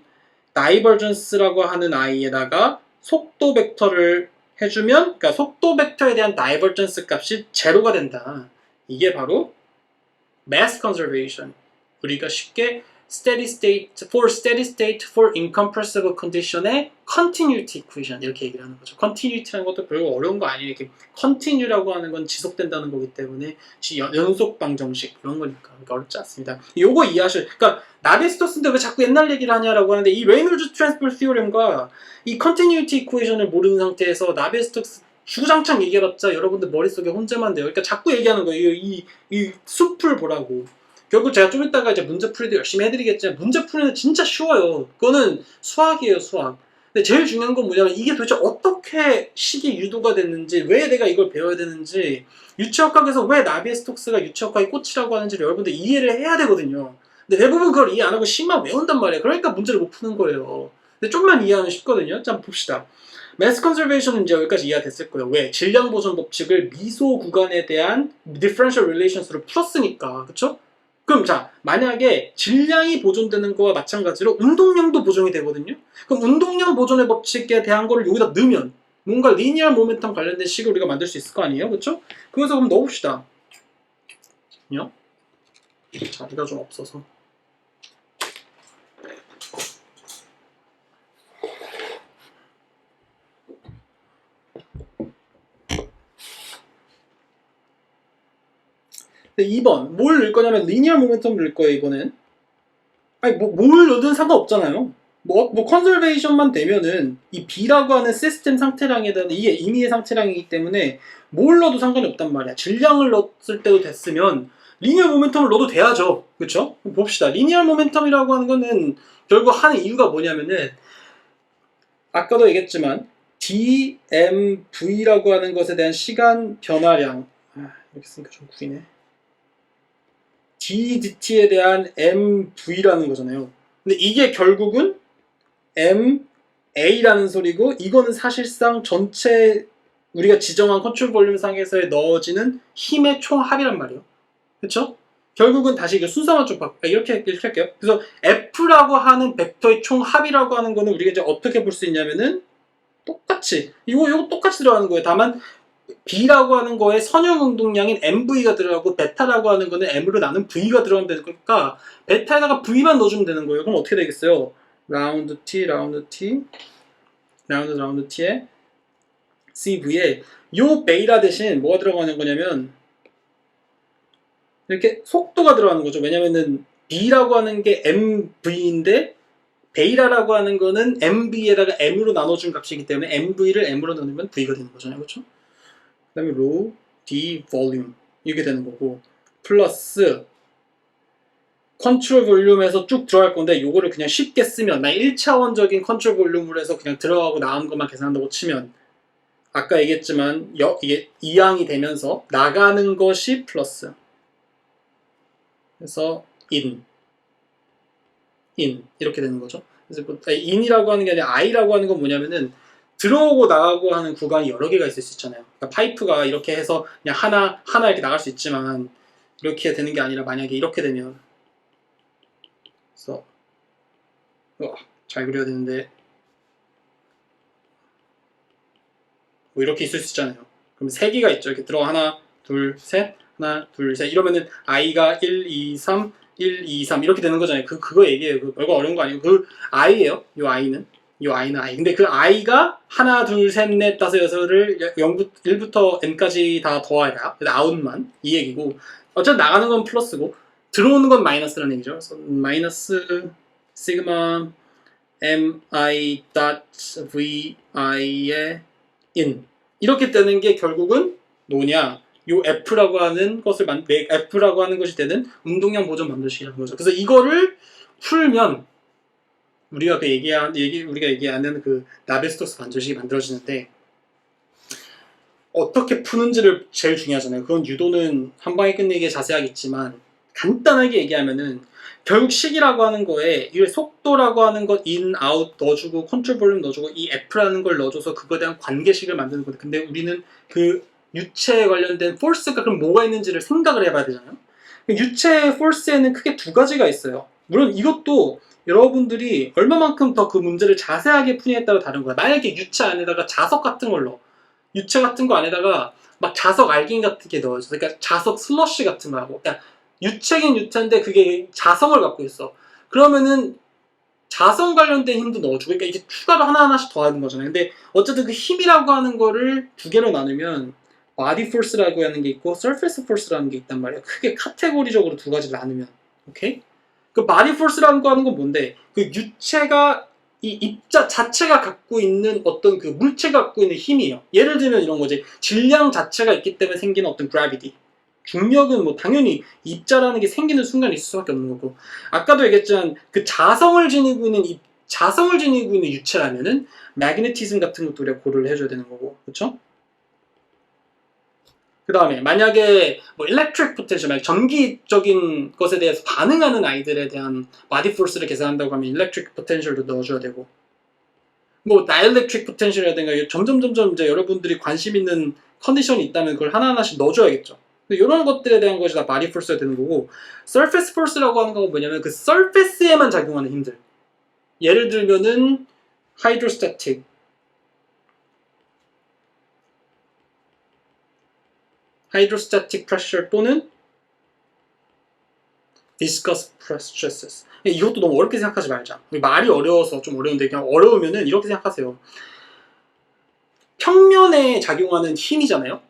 divergence라고 하는 아이에다가 속도 벡터를 해주면 그러니까 속도 벡터에 대한 divergence 값이 제로가 된다. 이게 바로 mass conservation. 우리가 쉽게 steady state for incompressible condition의 continuity equation 이렇게 얘기를 하는 거죠. continuity라는 것도 별로 어려운 거 아니에요. 이렇게 continue라고 하는 건 지속된다는 거기 때문에 연속 방정식 이런 거니까 어렵지 않습니다. 요거 이해하셔야 그러니까 나비스토스인데 왜 자꾸 옛날 얘기를 하냐라고 하는데 이 레이놀즈 트랜스퍼 티오렘과 이 continuity equation을 모르는 상태에서 나비스토스 주구장창 얘기해봤자 여러분들 머릿속에 혼자만 돼요. 그러니까 자꾸 얘기하는 거예요. 이 숲을 보라고. 결국 제가 좀 이따가 이제 문제 풀이도 열심히 해드리겠지만 문제 풀이는 진짜 쉬워요. 그거는 수학이에요, 수학. 근데 제일 중요한 건 뭐냐면 이게 도대체 어떻게 식이 유도가 됐는지, 왜 내가 이걸 배워야 되는지, 유체역학에서 왜 나비의 스톡스가 유체역학의 꽃이라고 하는지를 여러분들 이해를 해야 되거든요. 근데 대부분 그걸 이해 안 하고 식만 외운단 말이에요. 그러니까 문제를 못 푸는 거예요. 근데 좀만 이해하면 쉽거든요. 자, 한번 봅시다. 매스 컨저베이션은 이제 여기까지 이해가 됐을 거예요. 왜? 질량 보존 법칙을 미소 구간에 대한 differential relations로 풀었으니까. 그쵸? 그럼 자, 만약에 질량이 보존되는 거와 마찬가지로 운동량도 보존이 되거든요. 그럼 운동량 보존의 법칙에 대한 거를 여기다 넣으면 뭔가 리니얼 모멘텀 관련된 식을 우리가 만들 수 있을 거 아니에요? 그쵸? 그래서 그럼 넣어봅시다. 자리가 좀 없어서. 근데 2번 뭘 넣을 거냐면 리니얼 모멘텀 넣을 거예요. 이번엔 아니 뭘 넣든 상관없잖아요. 뭐 컨설베이션만 되면은 이 B라고 하는 시스템 상태량에 대한 이게 임의의 상태량이기 때문에 뭘 넣어도 상관이 없단 말이야. 질량을 넣었을 때도 됐으면 리니얼 모멘텀을 넣어도 돼야죠. 그쵸? 봅시다. 리니얼 모멘텀이라고 하는 거는 결국 하는 이유가 뭐냐면은 아까도 얘기했지만 dmv라고 하는 것에 대한 시간 변화량 이렇게 쓰니까 좀 구리네. dt에 대한 mv라는 거잖아요. 근데 이게 결국은 ma라는 소리고 이거는 사실상 전체 우리가 지정한 컨트롤 볼륨 상에서의 넣어지는 힘의 총합이란 말이에요. 그쵸? 결국은 다시 이게 순서만 좀 이렇게 할게요. 그래서 F라고 하는 벡터의 총합이라고 하는 거는 우리가 이제 어떻게 볼 수 있냐면은 똑같이 이거 똑같이 들어가는 거예요. 다만 B라고 하는 거에 선형 운동량인 MV가 들어가고 베타라고 하는 거는 M으로 나눈 V가 들어가면 되는 거니까 베타에다가 V만 넣어주면 되는 거예요. 그럼 어떻게 되겠어요? 라운드 T 라운드 T에 CV에 요 베이타 대신 뭐가 들어가는 거냐면 이렇게 속도가 들어가는 거죠. 왜냐면은 B라고 하는 게 MV인데 베이라라고 하는 거는 MV에다가 M으로 나눠준 값이기 때문에 MV를 M으로 나누면 V가 되는 거잖아요. 그렇죠? 그 다음에 rho D volume 이렇게 되는 거고 플러스 컨트롤 볼륨에서 쭉 들어갈 건데 요거를 그냥 쉽게 쓰면 나 1차원적인 컨트롤 볼륨으로 해서 그냥 들어가고 나온 것만 계산한다고 치면 아까 얘기했지만 이게 이항이 되면서 나가는 것이 플러스 그래서 in 이렇게 되는 거죠. 그래서 in이라고 하는 게 아니라 i라고 하는 건 뭐냐면은 들어오고 나가고 하는 구간이 여러 개가 있을 수 있잖아요. 그러니까 파이프가 이렇게 해서 그냥 하나 이렇게 나갈 수 있지만 이렇게 되는 게 아니라 만약에 이렇게 되면 그래서 잘 그려야 되는데 뭐 이렇게 있을 수 있잖아요. 그럼 세 개가 있죠. 이렇게 들어 하나 둘 셋 이러면은 i가 1, 2, 3 1, 2, 3 이렇게 되는 거잖아요. 그거 얘기해요. 그 별거 어려운 거 아니고 그 i예요. 요 i는 i. 근데 그 i가 하나, 둘, 셋, 넷, 다섯, 여섯을 1부터 n까지 다 더해야 아웃만 이 얘기고 어차피 나가는 건 플러스고 들어오는 건 마이너스라는 얘기죠. 그래서 마이너스 시그마 mi vi의 in 이렇게 되는 게 결국은 뭐냐? 요 F라고 하는 것을 F라고 하는 것이 되는 운동량 보존 방정식이라는 거죠. 그래서 이거를 풀면 우리가 우리가 얘기하는 그 나베스토스 방정식이 만들어지는데 어떻게 푸는지를 제일 중요하잖아요. 그건 유도는 한 방에 끝내기에 자세하겠지만 간단하게 얘기하면은 결국 식이라고 하는 거에 이 속도라고 하는 것 in, out 넣어주고 컨트롤 볼륨 넣어주고 이 F라는 걸 넣어줘서 그거에 대한 관계식을 만드는 건데 근데 우리는 그 유체에 관련된 force가 그럼 뭐가 있는지를 생각을 해봐야 되잖아요. 유체의 force에는 크게 두 가지가 있어요. 물론 이것도 여러분들이 얼마만큼 더 그 문제를 자세하게 푸냐에 따라 다른 거야. 만약에 유체 안에다가 자석 같은 걸 넣어. 유체 같은 거 안에다가 막 자석 알갱이 같은 게 넣어줘. 그러니까 자석 슬러시 같은 거 하고. 그러니까 유체긴 유체인데 그게 자성을 갖고 있어. 그러면은 자성 관련된 힘도 넣어주고. 그러니까 이게 추가로 하나하나씩 더하는 거잖아요. 근데 어쨌든 그 힘이라고 하는 거를 두 개로 나누면 body force라고 하는 게 있고 surface force라는 게 있단 말이야. 크게 카테고리적으로 두 가지를 나누면. 오케이? 그 body force라는 거 하는 건 뭔데? 그 유체가 이 입자 자체가 갖고 있는 어떤 그 물체가 갖고 있는 힘이에요. 예를 들면 이런 거지. 질량 자체가 있기 때문에 생기는 어떤 gravity. 중력은 뭐 당연히 입자라는 게 생기는 순간에 있을 수밖에 없는 거고. 아까도 얘기했지만 그 자성을 지니고 있는 자성을 지니고 있는 유체라면은 매그네티즘 같은 것도 우리가 고려를 해줘야 되는 거고, 그렇죠? 그 다음에 만약에 뭐 일렉트릭 포텐셜, 만약 전기적인 것에 대해서 반응하는 아이들에 대한 바디 포스를 계산한다고 하면 일렉트릭 포텐셜도 넣어줘야 되고, 뭐 다이엘렉트릭 포텐셜이라든가 점점 이제 여러분들이 관심 있는 컨디션이 있다면 그걸 하나하나씩 넣어줘야겠죠. 이런 것들에 대한 것이 다 바디 포스가 되는 거고, 서페이스 포스라고 하는 건 뭐냐면 그 서페이스에만 작용하는 힘들. 예를 들면은 하이드로스태틱, 프레셔 또는 viscous stresses. 이것도 너무 어렵게 생각하지 말자. 말이 어려워서 좀 어려운데 그냥 어려우면은 이렇게 생각하세요. 평면에 작용하는 힘이잖아요.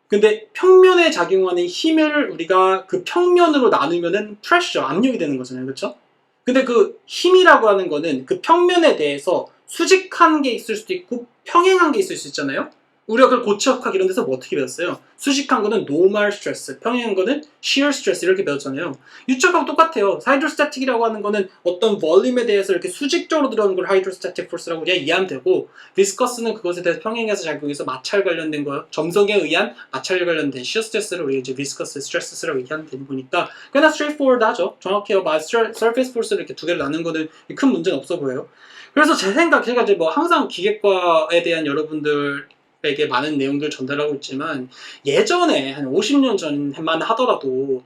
근데 평면에 작용하는 힘을 우리가 그 평면으로 나누면은 프레셔, 압력이 되는 거잖아요. 그렇죠? 근데 그 힘이라고 하는 거는 그 평면에 대해서 수직한 게 있을 수도 있고 평행한 게 있을 수 있잖아요. 우리가 그걸 고체역학 이런 데서 뭐 어떻게 배웠어요? 수직한 거는 노멀 스트레스, 평행한 거는 shear 스트레스 이렇게 배웠잖아요. 유체역하고 똑같아요. 하이드로스태틱이라고 하는 거는 어떤 볼륨에 대해서 이렇게 수직적으로 들어오는 걸 하이드로스태틱 포스라고 그냥 이해하면 되고, 비스커스는 그것에 대해서 평행해서 작용해서 마찰 관련된 거예요. 점성에 의한 마찰 관련된 shear 스트레스를 우리가 이제 비스커스 스트레스라고 얘기하면 되는 거니까 꽤나 straightforward하죠. 정확해요. surface force를 이렇게 두 개를 나눈 거는 큰 문제는 없어 보여요. 그래서 제 생각, 제가 이제 뭐 항상 기계과에 대한 여러분들에게 많은 내용들 전달하고 있지만, 예전에 한 50년 전만 하더라도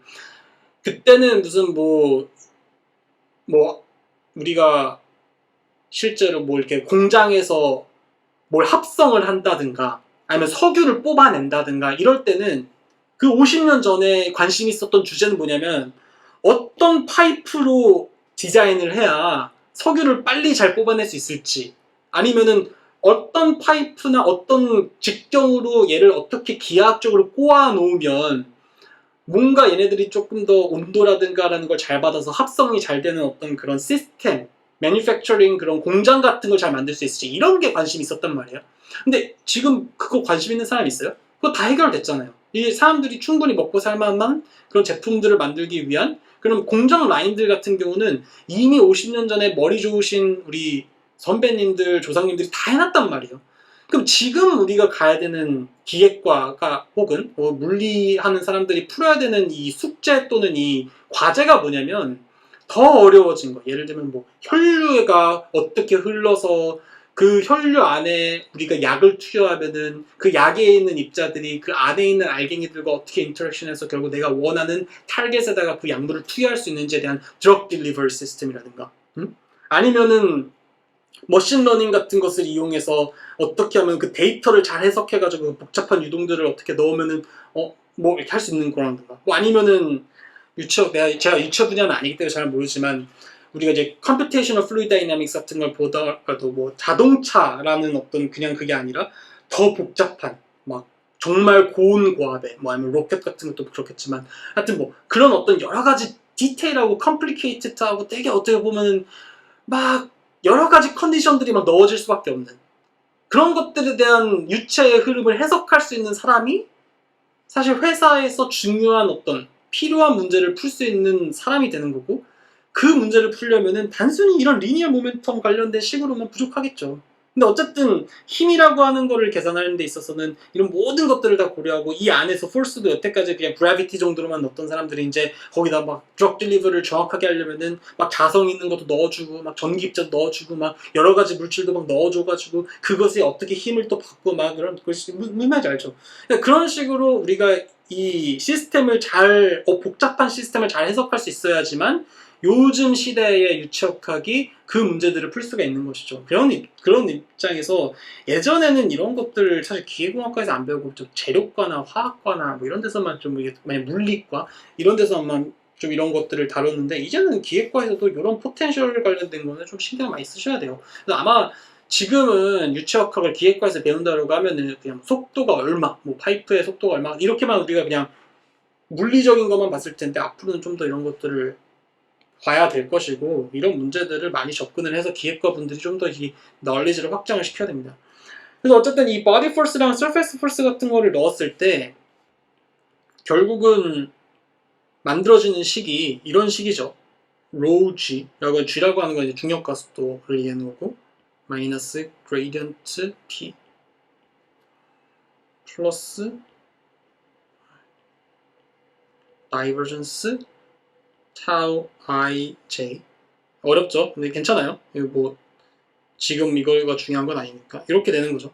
그때는 무슨 뭐 우리가 실제로 뭐 이렇게 공장에서 뭘 합성을 한다든가 아니면 석유를 뽑아낸다든가 이럴 때는 그 50년 전에 관심 있었던 주제는 뭐냐면 어떤 파이프로 디자인을 해야 석유를 빨리 잘 뽑아낼 수 있을지, 아니면은 어떤 파이프나 어떤 직경으로 얘를 어떻게 기하학적으로 꼬아 놓으면 뭔가 얘네들이 조금 더 온도라든가라는 걸 잘 받아서 합성이 잘 되는 어떤 그런 시스템, 매니팩처링 그런 공장 같은 걸 잘 만들 수 있을지, 이런 게 관심이 있었단 말이에요. 근데 지금 그거 관심 있는 사람 있어요? 그거 다 해결됐잖아요. 이 사람들이 충분히 먹고 살만한 그런 제품들을 만들기 위한 그런 공장 라인들 같은 경우는 이미 50년 전에 머리 좋으신 우리 선배님들, 조상님들이 다 해놨단 말이에요. 그럼 지금 우리가 가야 되는 기계과가 혹은 물리하는 사람들이 풀어야 되는 이 숙제 또는 이 과제가 뭐냐면 더 어려워진 거. 예를 들면 뭐 혈류가 어떻게 흘러서 그 혈류 안에 우리가 약을 투여하면은 그 약에 있는 입자들이 그 안에 있는 알갱이들과 어떻게 인터랙션해서 결국 내가 원하는 타겟에다가 그 약물을 투여할 수 있는지에 대한 드럭 딜리버리 시스템이라든가, 아니면은 머신러닝 같은 것을 이용해서 어떻게 하면 그 데이터를 잘 해석해가지고 그 복잡한 유동들을 어떻게 넣으면은 뭐 이렇게 할 수 있는 거라든가, 뭐 아니면은 제가 유체 분야는 아니기 때문에 잘 모르지만 우리가 이제 컴퓨테이셔널 플루이드 다이나믹스 같은 걸 보다가도 뭐 자동차라는 어떤 그냥 그게 아니라 더 복잡한 막 정말 고온 고압의 뭐 아니면 로켓 같은 것도 그렇겠지만 하여튼 뭐 그런 어떤 여러 가지 디테일하고 컴플리케이티드하고 되게 어떻게 보면은 막 여러 가지 컨디션들이 막 넣어질 수밖에 없는 그런 것들에 대한 유체의 흐름을 해석할 수 있는 사람이 사실 회사에서 중요한 어떤 필요한 문제를 풀 수 있는 사람이 되는 거고, 그 문제를 풀려면은 단순히 이런 리니어 모멘텀 관련된 식으로만 부족하겠죠. 근데 어쨌든 힘이라고 하는 거를 계산하는 데 있어서는 이런 모든 것들을 다 고려하고, 이 안에서 포스도 여태까지 그냥 그래비티 정도로만 넣었던 사람들이 이제 거기다 막 드럭 딜리버를 정확하게 하려면은 막 자성 있는 것도 넣어주고 막 전기 입자도 넣어주고 막 여러 가지 물질도 막 넣어줘가지고 그것에 어떻게 힘을 또 받고 막 그런 것이 무슨 말인지 알죠? 그러니까 그런 식으로 우리가 이 시스템을 복잡한 시스템을 잘 해석할 수 있어야지만 요즘 시대의 유체역학이 그 문제들을 풀 수가 있는 것이죠. 그런 입장에서 예전에는 이런 것들을 사실 기계공학과에서 안 배우고 좀 재료과나 화학과나 뭐 이런 데서만 좀 만약 물리과 이런 데서만 좀 이런 것들을 다뤘는데, 이제는 기계과에서도 이런 포텐셜 관련된 거는 좀 신경 많이 쓰셔야 돼요. 그래서 아마 지금은 유체역학을 기계과에서 배운다고 하면은 그냥 속도가 얼마, 뭐 파이프의 속도가 얼마 이렇게만 우리가 그냥 물리적인 것만 봤을 텐데, 앞으로는 좀 더 이런 것들을 봐야 될 것이고, 이런 문제들을 많이 접근을 해서 기획과 분들이 좀 더 이 널리지를 확장을 시켜야 됩니다. 그래서 어쨌든 이 body force랑 surface force 같은 거를 넣었을 때 결국은 만들어지는 식이 이런 식이죠. rho g라고 g라고 하는 건 이제 중력가 속도를 얘기하는 거고 마이너스 gradient p 플러스 divergence tau ij 어렵죠? 근데 괜찮아요. 이거 뭐 지금 이거가 중요한 건 아니니까 이렇게 되는 거죠.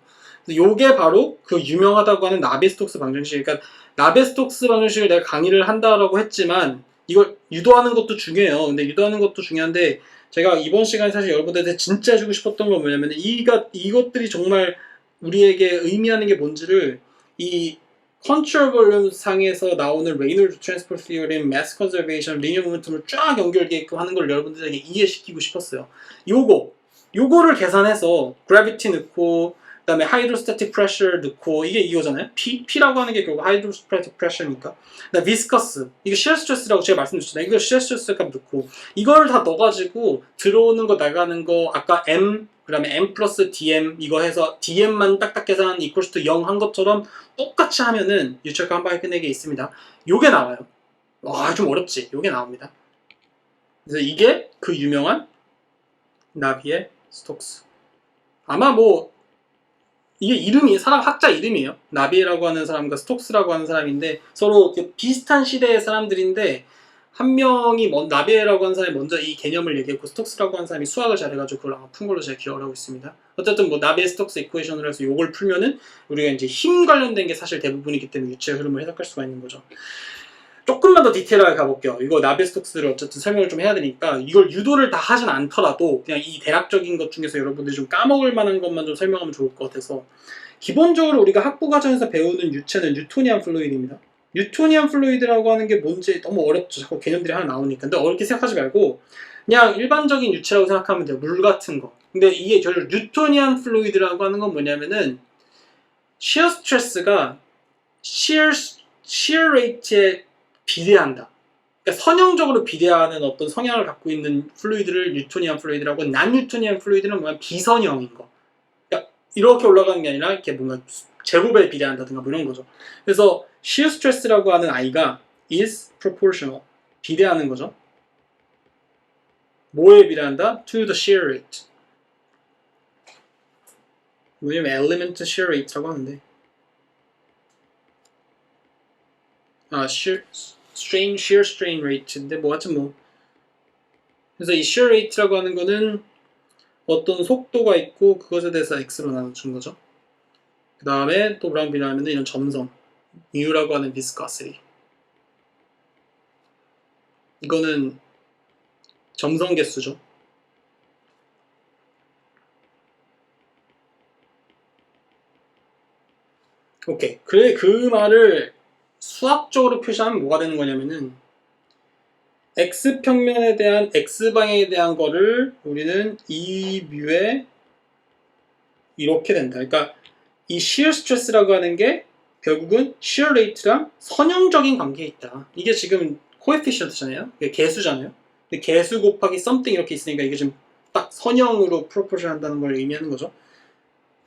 요게 바로 그 유명하다고 하는 나베스톡스 방정식. 그러니까 나베스톡스 방정식을 내가 강의를 한다라고 했지만 이걸 유도하는 것도 중요해요. 근데 유도하는 것도 중요한데 제가 이번 시간에 사실 여러분들한테 진짜 해주고 싶었던 건 뭐냐면 이것들이 정말 우리에게 의미하는 게 뭔지를 이 컨트롤 볼륨 상에서 나오는 레이놀드 트랜스포트 티어림, 마스 컨저베이션, 리니어 모멘텀을 쫙 연결되게끔 하는 걸 여러분들에게 이해시키고 싶었어요. 요거를 계산해서 그래비티 넣고 그다음에 하이드로스태틱 프레셔 넣고 이게 이거잖아요. P라고 하는 게 결국 하이드로스태틱 프레셔니까. 그다음 비스커스 이게 시어 스트레스라고 제가 말씀드렸잖아요. 이거 시어 스트레스 값 넣고 이걸 다 넣어가지고 들어오는 거 나가는 거 아까 M 그다음에 M 플러스 DM 이거 해서 DM만 딱딱 계산 equals to 0 한 것처럼 똑같이 하면은 유철과 한 방에 끝내게 있습니다. 요게 나와요. 와 좀 어렵지? 요게 나옵니다. 그래서 이게 그 유명한 나비의 스톡스. 아마 뭐 이게 이름이 사람 학자 이름이에요. 나비라고 하는 사람과 스톡스라고 하는 사람인데 서로 비슷한 시대의 사람들인데 한 명이 나비라고 하는 사람이 먼저 이 개념을 얘기했고 스톡스라고 하는 사람이 수학을 잘해가지고 그걸 아마 푼 걸로 제가 기억을 하고 있습니다. 어쨌든 뭐 나비의 스톡스 이쿠에이션으로 해서 이걸 풀면은 우리가 이제 힘 관련된 게 사실 대부분이기 때문에 유체의 흐름을 해석할 수가 있는 거죠. 조금만 더 디테일하게 가볼게요. 이거 나베스톡스를 어쨌든 설명을 좀 해야 되니까 이걸 유도를 다 하진 않더라도 그냥 이 대략적인 것 중에서 여러분들이 좀 까먹을 만한 것만 좀 설명하면 좋을 것 같아서 기본적으로 우리가 학부 과정에서 배우는 유체는 뉴토니안 플루이드입니다. 뉴토니안 플루이드라고 하는 게 뭔지 너무 어렵죠. 자꾸 개념들이 하나 나오니까. 근데 어렵게 생각하지 말고 그냥 일반적인 유체라고 생각하면 돼요. 물 같은 거. 근데 이게 뉴토니안 플루이드라고 하는 건 뭐냐면은 시어 스트레스가 시어 레이트에 비례한다. 그러니까 선형적으로 비례하는 어떤 성향을 갖고 있는 플루이드를 뉴토니안 플루이드라고, 난 뉴토니안 플루이드는 뭐냐 비선형인 거. 그러니까 이렇게 올라가는 게 아니라 이렇게 뭔가 제곱에 비례한다든가 뭐 이런 거죠. 그래서 shear stress라고 하는 I가 is proportional 비례하는 거죠. 뭐에 비례한다? To the shear rate. 왜냐면 element shear rate라고 하는데 shear strain rate인데 뭐 하여튼 뭐 그래서 이 shear rate라고 하는 거는 어떤 속도가 있고 그것에 대해서 x로 나눠준 거죠. 그 다음에 또 뭐랑 비례하면 이런 점성 mu라고 하는 viscosity 이거는 점성 개수죠. 오케이. 그래 그 말을 수학적으로 표시하면 뭐가 되는 거냐면은 x평면에 대한 x방향에 대한 거를 우리는 이 뮤에 이렇게 된다. 그러니까 이 shear stress라고 하는 게 결국은 shear rate랑 선형적인 관계에 있다. 이게 지금 coefficient잖아요. 이게 개수잖아요. 근데 개수 곱하기 something 이렇게 있으니까 이게 지금 딱 선형으로 proportion 한다는 걸 의미하는 거죠.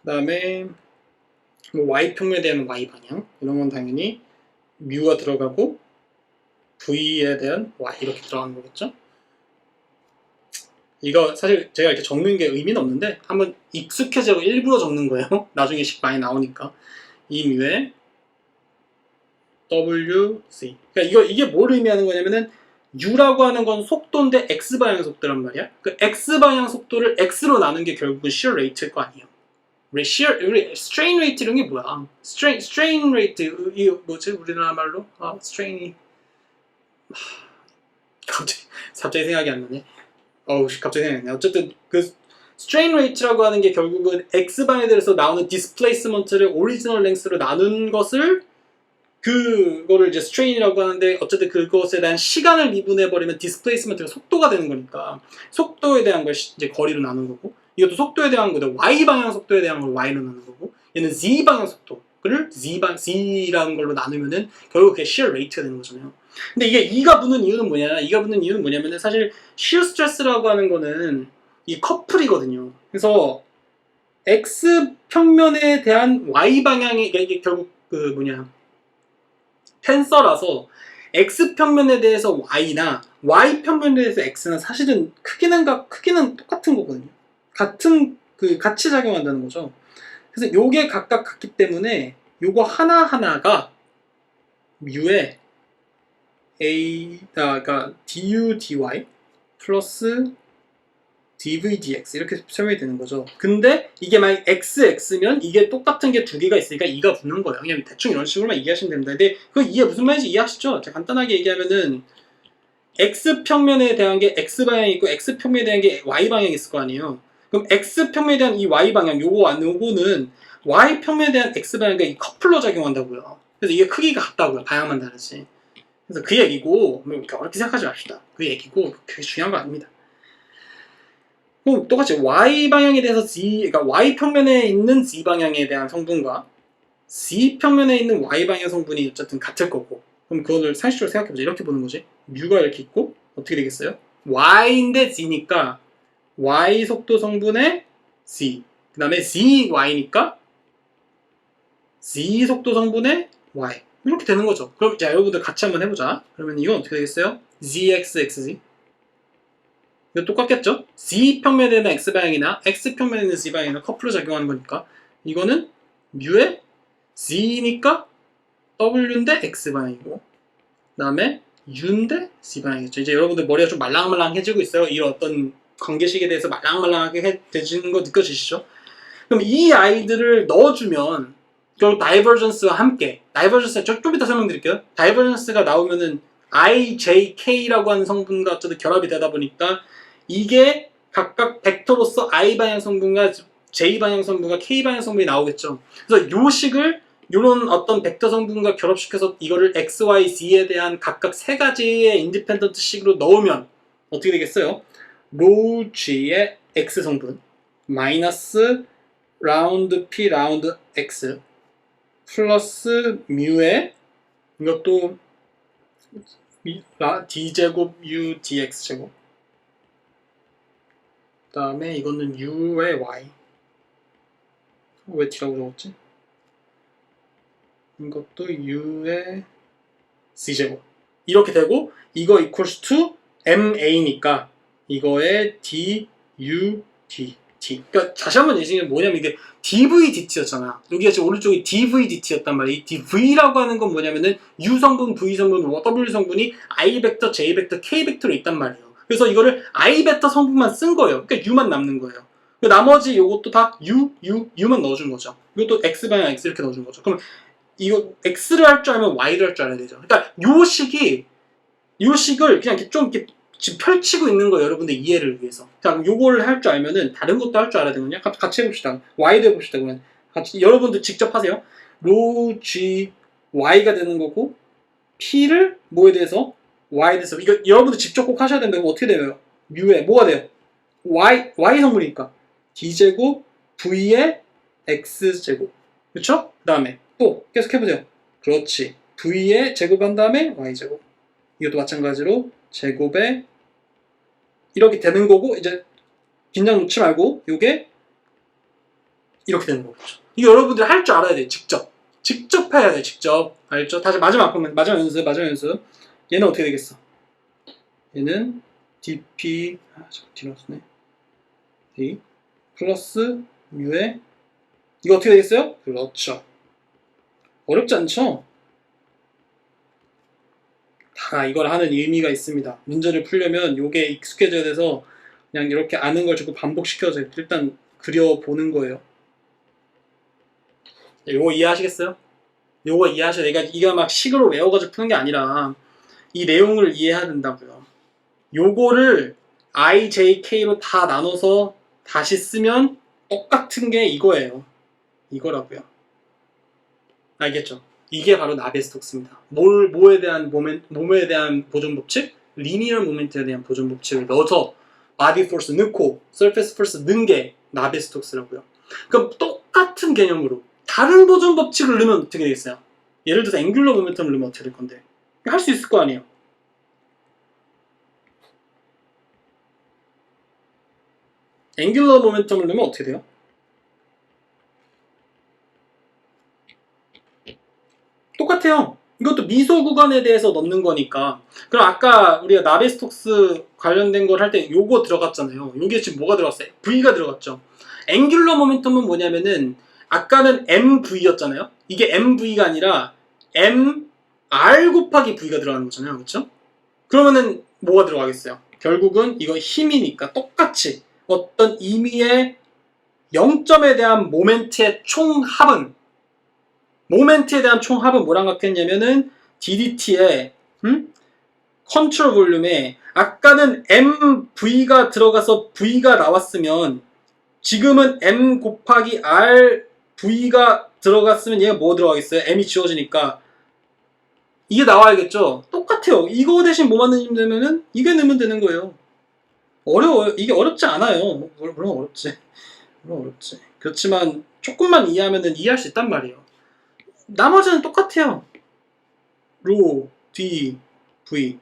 그 다음에 뭐 y평면에 대한 y방향 이런 건 당연히 뮤가 들어가고 v에 대한 y 이렇게 들어가는 거겠죠. 이거 사실 제가 이렇게 적는 게 의미는 없는데 한번 익숙해지고 일부러 적는 거예요. 나중에 식 많이 나오니까. 이 뮤에 WC. 그러니까 이게 뭘 의미하는 거냐면은 U라고 하는 건 속도인데 X방향 속도란 말이야. 그 X방향 속도를 X로 나눈 게 결국은 shear rate일 거 아니에요. 우리 strain rate 이런 게 뭐야? strain rate 이거 뭐지 우리나라 말로? strain이 갑자기 생각이 안 나네. 갑자기 생각이 안 나네. 어쨌든 그 strain rate라고 하는 게 결국은 X방에 대해서 나오는 displacement를 original length로 나눈 것을 그거를 이제 strain이라고 하는데 어쨌든 그것에 대한 시간을 미분해버리면 displacement가 속도가 되는 거니까 속도에 대한 걸 이제 거리로 나눈 거고 이것도 속도에 대한 거다. y-방향 속도에 대한 걸 y로 나눈 거고 얘는 z-방향 속도를 z라는 걸로 나누면은 결국 그게 shear rate가 되는 거잖아요. 근데 이게 E가 붙는 이유는 뭐냐? E가 붙는 이유는 뭐냐면은 사실 shear stress라고 하는 거는 이 커플이거든요. 그래서 x 평면에 대한 y 방향이 이게 결국 그 뭐냐 텐서라서 x평면에 대해서 y나 y평면에 대해서 x는 사실은 크기는 똑같은 거거든요. 같이 작용한다는 거죠. 그래서 요게 각각 같기 때문에 요거 하나하나가 뮤의 그러니까 du dy 플러스 dv dx 이렇게 설명이 되는 거죠. 근데 이게 만약 x면 이게 똑같은 게 두 개가 있으니까 2가 붙는 거예요. 그냥 대충 이런 식으로만 이해하시면 됩니다. 근데 그 이해 무슨 말인지 이해하시죠? 간단하게 얘기하면은 x평면에 대한 게 x방향이 있고 x평면에 대한 게 y방향이 있을 거 아니에요. 그럼 x평면에 대한 이 y방향 요거는 y평면에 대한 x방향과 이 커플로 작용한다고요. 그래서 이게 크기가 같다고요. 방향만 다르지. 그래서 그 얘기고 이렇게 어렵게 생각하지 맙시다. 그 얘기고 그게 중요한 거 아닙니다. 그럼 똑같이 y방향에 대해서 그러니까 y평면에 있는 z방향에 대한 성분과 z평면에 있는 y방향 성분이 어쨌든 같을 거고 그럼 그거를 상식적으로 생각해보자. 이렇게 보는 거지. 뮤가 이렇게 있고 어떻게 되겠어요? y인데 z니까 y 속도 성분의 z 그 다음에 zy니까 z 속도 성분의 y 이렇게 되는 거죠. 그럼 자 여러분들 같이 한번 해보자. 그러면 이건 어떻게 되겠어요? zxxz 이거 똑같겠죠? z평면에 대한 x방향이나 x평면에 있는 z방향이나 커플로 작용하는 거니까 이거는 뮤의 z니까 w인데 x방향이고 그 다음에 u인데 z방향이겠죠. 이제 여러분들 머리가 좀 말랑말랑해지고 있어요. 이 어떤 관계식에 대해서 말랑말랑하게 되지는 거 느껴지시죠? 그럼 이 아이들을 넣어주면 결국 다이버전스와 함께 다이버전스 좀 이따 설명드릴게요. 다이버전스가 나오면은 IJK라고 하는 성분과 어쨌든 결합이 되다 보니까 이게 각각 벡터로서 I방향 성분과 J방향 성분과 K방향 성분이 나오겠죠. 그래서 요 식을 이런 어떤 벡터 성분과 결합시켜서 이거를 X, Y, Z에 대한 각각 세 가지의 인디펜던트 식으로 넣으면 어떻게 되겠어요? 로 G의 X 성분 마이너스 라운드 P 라운드 X 플러스 뮤의 이것도 D제곱 U DX제곱 그 다음에 이거는 U의 Y 왜 D라고 적었지? 이것도 U의 C제곱 이렇게 되고 이거 equals to MA니까 이거의 D, U, D 그러니까 다시 한번 예시는 뭐냐면 이게 DVDT였잖아. 여기가 지금 오른쪽이 DVDT였단 말이야. 이 DV라고 하는 건 뭐냐면은 U 성분, V 성분, W 성분이 I 벡터, J 벡터, K 벡터로 있단 말이에요. 그래서 이거를 I 벡터 성분만 쓴 거예요. 그러니까 U만 남는 거예요. 나머지 요것도 다 U만 넣어준 거죠. 이것도 X 방향 X 이렇게 넣어준 거죠. 그럼 이거 X를 할 줄 알면 Y를 할 줄 알아야 되죠. 그러니까 요 식을 그냥 이렇게 좀 이렇게 지금 펼치고 있는 거 여러분들 이해를 위해서. 자, 요걸 할 줄 알면은 다른 것도 할 줄 알아야 되거든요. 같이 해봅시다. Y도 해봅시다. 그러면 같이 여러분들 직접 하세요. 로 G Y가 되는 거고 P를 뭐에 대해서 Y에 대해서 이거 여러분들 직접 꼭 하셔야 된다고 어떻게 돼요? 뮤에 뭐가 돼요? Y 성분이니까 D 제곱 V의 X 제곱 그렇죠? 그 다음에 또 계속 해보세요. 그렇지. V의 제곱한 다음에 Y 제곱 이것도 마찬가지로 제곱에 이렇게 되는 거고 이제 긴장 놓지 말고 이게 이렇게 되는 거죠. 이거 여러분들 할 줄 알아야 돼. 직접 해야 돼. 직접 알죠? 다시 마지막 연습 얘는 어떻게 되겠어? 얘는 dp 뒤로쓰네 d 플러스 뮤에 이거 어떻게 되겠어요? 그렇죠. 어렵지 않죠? 다 이걸 하는 의미가 있습니다. 문제를 풀려면 이게 익숙해져야 돼서 그냥 이렇게 아는 걸 자꾸 반복시켜서 일단 그려보는 거예요. 요거 이해하시겠어요? 요거 이해하셔야 이가 막 식으로 외워가지고 푸는 게 아니라 이 내용을 이해해야 된다고요. 요거를 I, J, K로 다 나눠서 다시 쓰면 똑같은 게 이거예요. 이거라고요. 알겠죠? 이게 바로 나베스톡스입니다. 몸에 대한 보존 법칙, 리니어 모멘트에 대한 보존 법칙을 넣어서 바디 포스 넣고 서페이스 포스 넣은 게 나베스톡스라고요. 그럼 똑같은 개념으로 다른 보존 법칙을 넣으면 어떻게 되겠어요? 예를 들어서 앵귤러 모멘텀을 넣으면 어떻게 될 건데? 할 수 있을 거 아니에요? 앵귤러 모멘텀을 넣으면 어떻게 돼요? 똑같아요. 이것도 미소 구간에 대해서 넣는 거니까. 그럼 아까 우리가 나베스톡스 관련된 걸 할 때 요거 들어갔잖아요. 요게 지금 뭐가 들어갔어요? V가 들어갔죠. 앵귤러 모멘텀은 뭐냐면은 아까는 MV였잖아요. 이게 MV가 아니라 MR 곱하기 V가 들어가는 거잖아요. 그렇죠? 그러면은 뭐가 들어가겠어요? 결국은 이거 힘이니까 똑같이 어떤 임의의 0점에 대한 모멘트의 총합은 뭐랑 같겠냐면은 DDT의 컨트롤 볼륨에 아까는 MV가 들어가서 V가 나왔으면 지금은 M 곱하기 R V가 들어갔으면 얘가 뭐 들어가겠어요? M이 지워지니까 이게 나와야겠죠? 똑같아요. 이거 대신 뭐만 넣으면 되면은 이게 넣으면 되는 거예요. 어려워요. 이게 어렵지 않아요. 물론 어렵지. 물론 어렵지. 그렇지만 조금만 이해하면은 이해할 수 있단 말이에요. 나머지는 똑같아요. 로, D, V,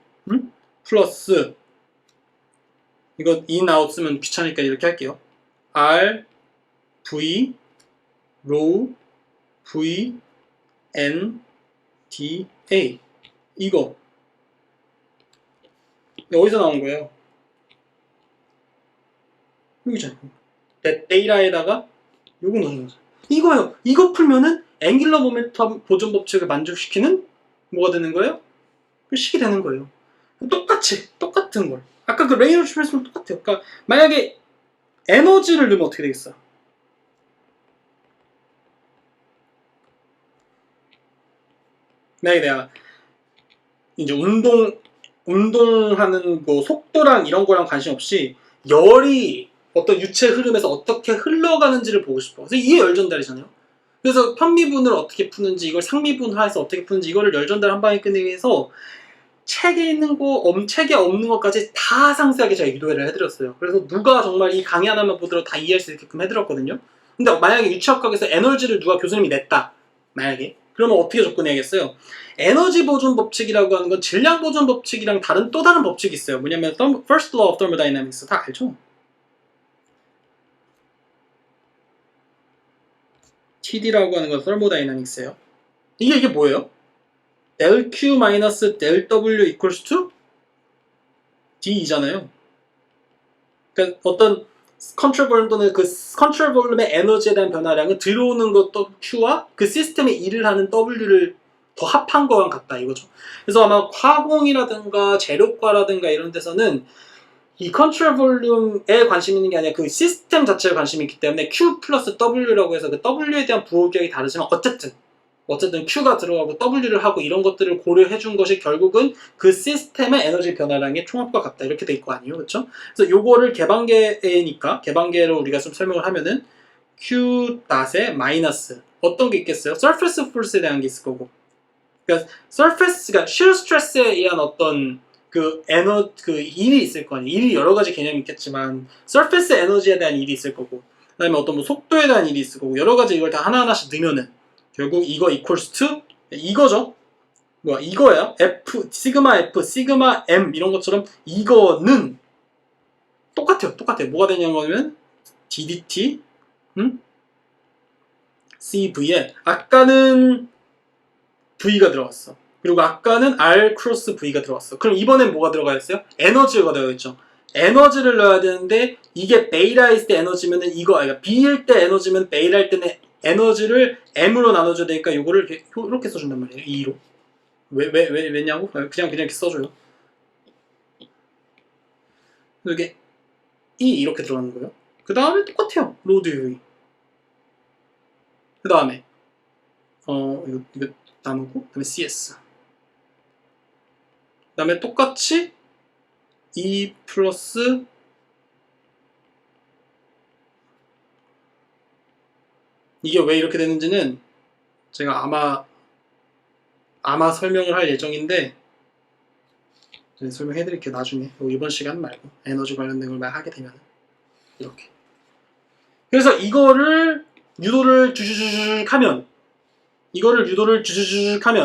플러스 이거 in, out 쓰면 귀찮으니까 이렇게 할게요. R, V, 로, V, N, D, A 이거 어디서 나온 거예요? 여기잖아요. 데이터에다가 요거 넣는 거죠. 이거요. 이거 풀면은 앵귤러 모멘텀 보존 법칙을 만족시키는 뭐가 되는 거예요? 식이 되는 거예요. 똑같은 걸. 아까 그 레이노츠 프린시플 똑같아요. 그러니까 만약에 에너지를 넣으면 어떻게 되겠어? 만약에 내가 이제 운동하는 거 속도랑 이런 거랑 관심 없이 열이 어떤 유체 흐름에서 어떻게 흘러가는지를 보고 싶어. 그래서 이게 열 전달이잖아요. 그래서 편미분을 어떻게 푸는지 이걸 상미분화해서 어떻게 푸는지 이거를 열 전달 한 방에 끝내기 위해서 책에 있는 거, 책에 없는 것까지 다 상세하게 제가 유도를 해드렸어요. 그래서 누가 정말 이 강의 하나만 보더라도 다 이해할 수 있게끔 해드렸거든요. 근데 만약에 유치학과에서 에너지를 누가 교수님이 냈다. 만약에. 그러면 어떻게 접근해야겠어요? 에너지 보존 법칙이라고 하는 건 질량 보존 법칙이랑 또 다른 법칙이 있어요. 뭐냐면 First Law of Thermodynamics 다 알죠? TD라고 하는 건 Thermodynamics예요. 이게 뭐예요? del Q 마이너스 del W equals to D이잖아요. 그러니까 어떤 컨트롤 볼륨 또는 그 컨트롤 볼륨의 에너지에 대한 변화량은 들어오는 것도 Q와 그 시스템이 일을 하는 W를 더 합한 거랑 같다 이거죠. 그래서 아마 화공이라든가 재료과라든가 이런 데서는 이 컨트롤 볼륨에 관심 있는 게 아니라 그 시스템 자체에 관심이 있기 때문에 Q 플러스 W라고 해서 그 W에 대한 부호격이 다르지만 어쨌든 Q가 들어가고 W를 하고 이런 것들을 고려해 준 것이 결국은 그 시스템의 에너지 변화량의 총합과 같다 이렇게 돼 있고 아니에요. 그렇죠? 그래서 요거를 개방계니까 개방계로 우리가 좀 설명을 하면은 Q 닷의 마이너스 어떤 게 있겠어요? Surface Force에 대한 게 있을 거고 그러니까 Surface가 shear stress에 의한 어떤 그 일이 있을 거 아니에요. 일이 여러 가지 개념이 있겠지만 Surface 에너지에 대한 일이 있을 거고 그다음에 어떤 뭐 속도에 대한 일이 있을 거고 여러 가지 이걸 다 하나하나씩 넣으면은 결국 이거 equals to 이거죠. 뭐야 이거야. F, 시그마 F, 시그마 M 이런 것처럼 이거는 똑같아요. 뭐가 되냐면 DDT CV에 아까는 V가 들어갔어. 그리고 아까는 R 크로스 V가 들어갔어. 그럼 이번엔 뭐가 들어가 있어요? 에너지가 들어가겠죠. 에너지를 넣어야 되는데 이게 베이라일 때 에너지면은 그러니까 B일 때 에너지면 베이라일 때는 에너지를 M으로 나눠줘야 되니까 이거를 이렇게 써준단 말이에요. 2로. 왜냐고? 그냥 이렇게 써줘요. 이게 이렇게 들어가는 거예요. 그 다음에 똑같아요. 로드 유이. 그 다음에 이거 나누고 그 다음에 CS. 그 다음에 똑같이 E 플러스 이게 왜 이렇게 되는지는 제가 아마 설명을 할 예정인데 설명해드릴게요. 나중에 이번 시간 말고 에너지 관련된 걸 하게 되면 이렇게. 그래서 이거를 유도를 주주주죽 하면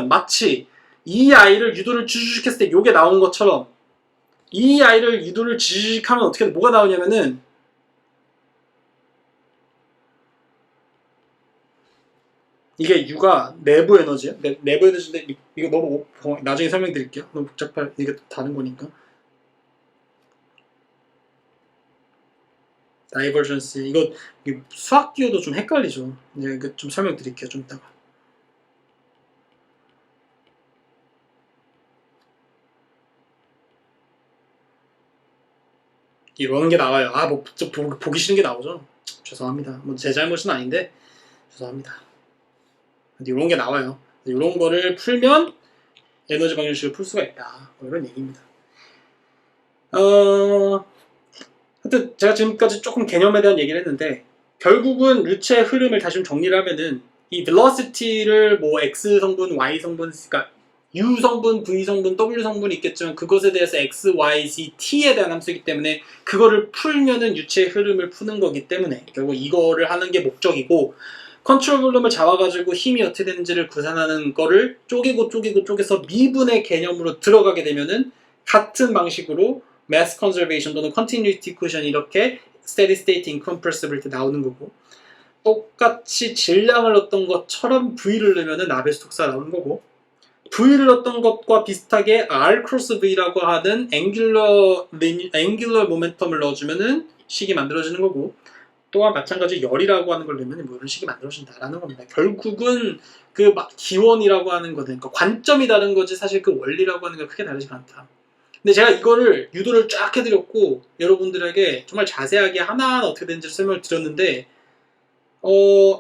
마치 이 아이를 유도를 주주죽 했을 때 요게 나온 것처럼 이 아이를 유도를 주주죽 하면 어떻게 뭐가 나오냐면은 이게 U가 내부 에너지예요. 내부 에너지인데 이거 너무 나중에 설명드릴게요. 너무 복잡할 이게 다른 거니까. 다이버전스 이거 수학 기호도 좀 헷갈리죠. 네, 좀 설명드릴게요. 좀 이따가. 이런 게 나와요. 뭐 보기 싫은 게 나오죠. 죄송합니다. 뭐 제 잘못은 아닌데 죄송합니다. 근데 이런 게 나와요. 이런 거를 풀면 에너지 방정식을 풀 수가 있다. 뭐 이런 얘기입니다. 하여튼 제가 지금까지 조금 개념에 대한 얘기를 했는데 결국은 유체 흐름을 다시 좀 정리를 하면은 이 velocity를 뭐 x 성분, y 성분, 그러니까 u 성분, v 성분, w 성분이 있겠지만 그것에 대해서 x, y, z, t에 대한 함수이기 때문에 그거를 풀면은 유체 흐름을 푸는 거기 때문에 결국 이거를 하는 게 목적이고 컨트롤 볼륨을 잡아가지고 힘이 어떻게 되는지를 구산하는 거를 쪼개서 미분의 개념으로 들어가게 되면은 같은 방식으로 mass conservation 또는 continuity cushion 이렇게 steady state incompressibility 나오는 거고 똑같이 질량을 얻던 것처럼 V를 넣으면은 나베스톡스가 나오는 거고 V를 넣었던 것과 비슷하게 R cross V라고 하는 angular momentum을 넣어주면은 식이 만들어지는 거고 또한 마찬가지 열이라고 하는 걸 넣으면 뭐 이런 식이 만들어진다라는 겁니다. 결국은 그 기원이라고 하는 거는 그러니까 관점이 다른 거지 사실 그 원리라고 하는 게 크게 다르지가 않다. 근데 제가 이거를 유도를 쫙 해드렸고 여러분들에게 정말 자세하게 하나하나 어떻게 되는지 설명을 드렸는데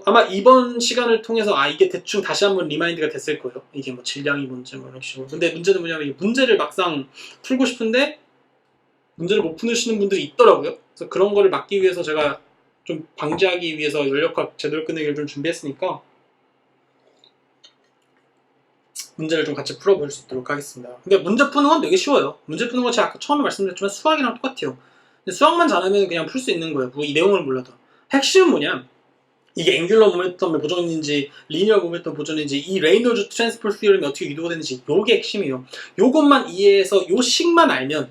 아마 이번 시간을 통해서 이게 대충 다시 한번 리마인드가 됐을 거예요. 이게 뭐 질량이 뭔지 뭐 이런 식으로. 근데 문제는 뭐냐면 이 문제를 막상 풀고 싶은데 문제를 못 푸시는 분들이 있더라고요. 그래서 그런 거를 막기 위해서 제가 좀 방지하기 위해서 연력학 제대로 끝내기를 좀 준비했으니까 문제를 좀 같이 풀어볼 수 있도록 하겠습니다. 근데 문제 푸는 건 되게 쉬워요. 문제 푸는 건 제가 아까 처음에 말씀드렸지만 수학이랑 똑같아요. 근데 수학만 잘하면 그냥 풀 수 있는 거예요. 뭐 이 내용을 몰라도. 핵심은 뭐냐? 이게 앵귤러 모멘텀의 보존인지 리니어 모멘텀 보존인지 이 레이놀즈 트랜스포트 티어럼이 어떻게 유도가 되는지 요게 핵심이에요. 요것만 이해해서 요 식만 알면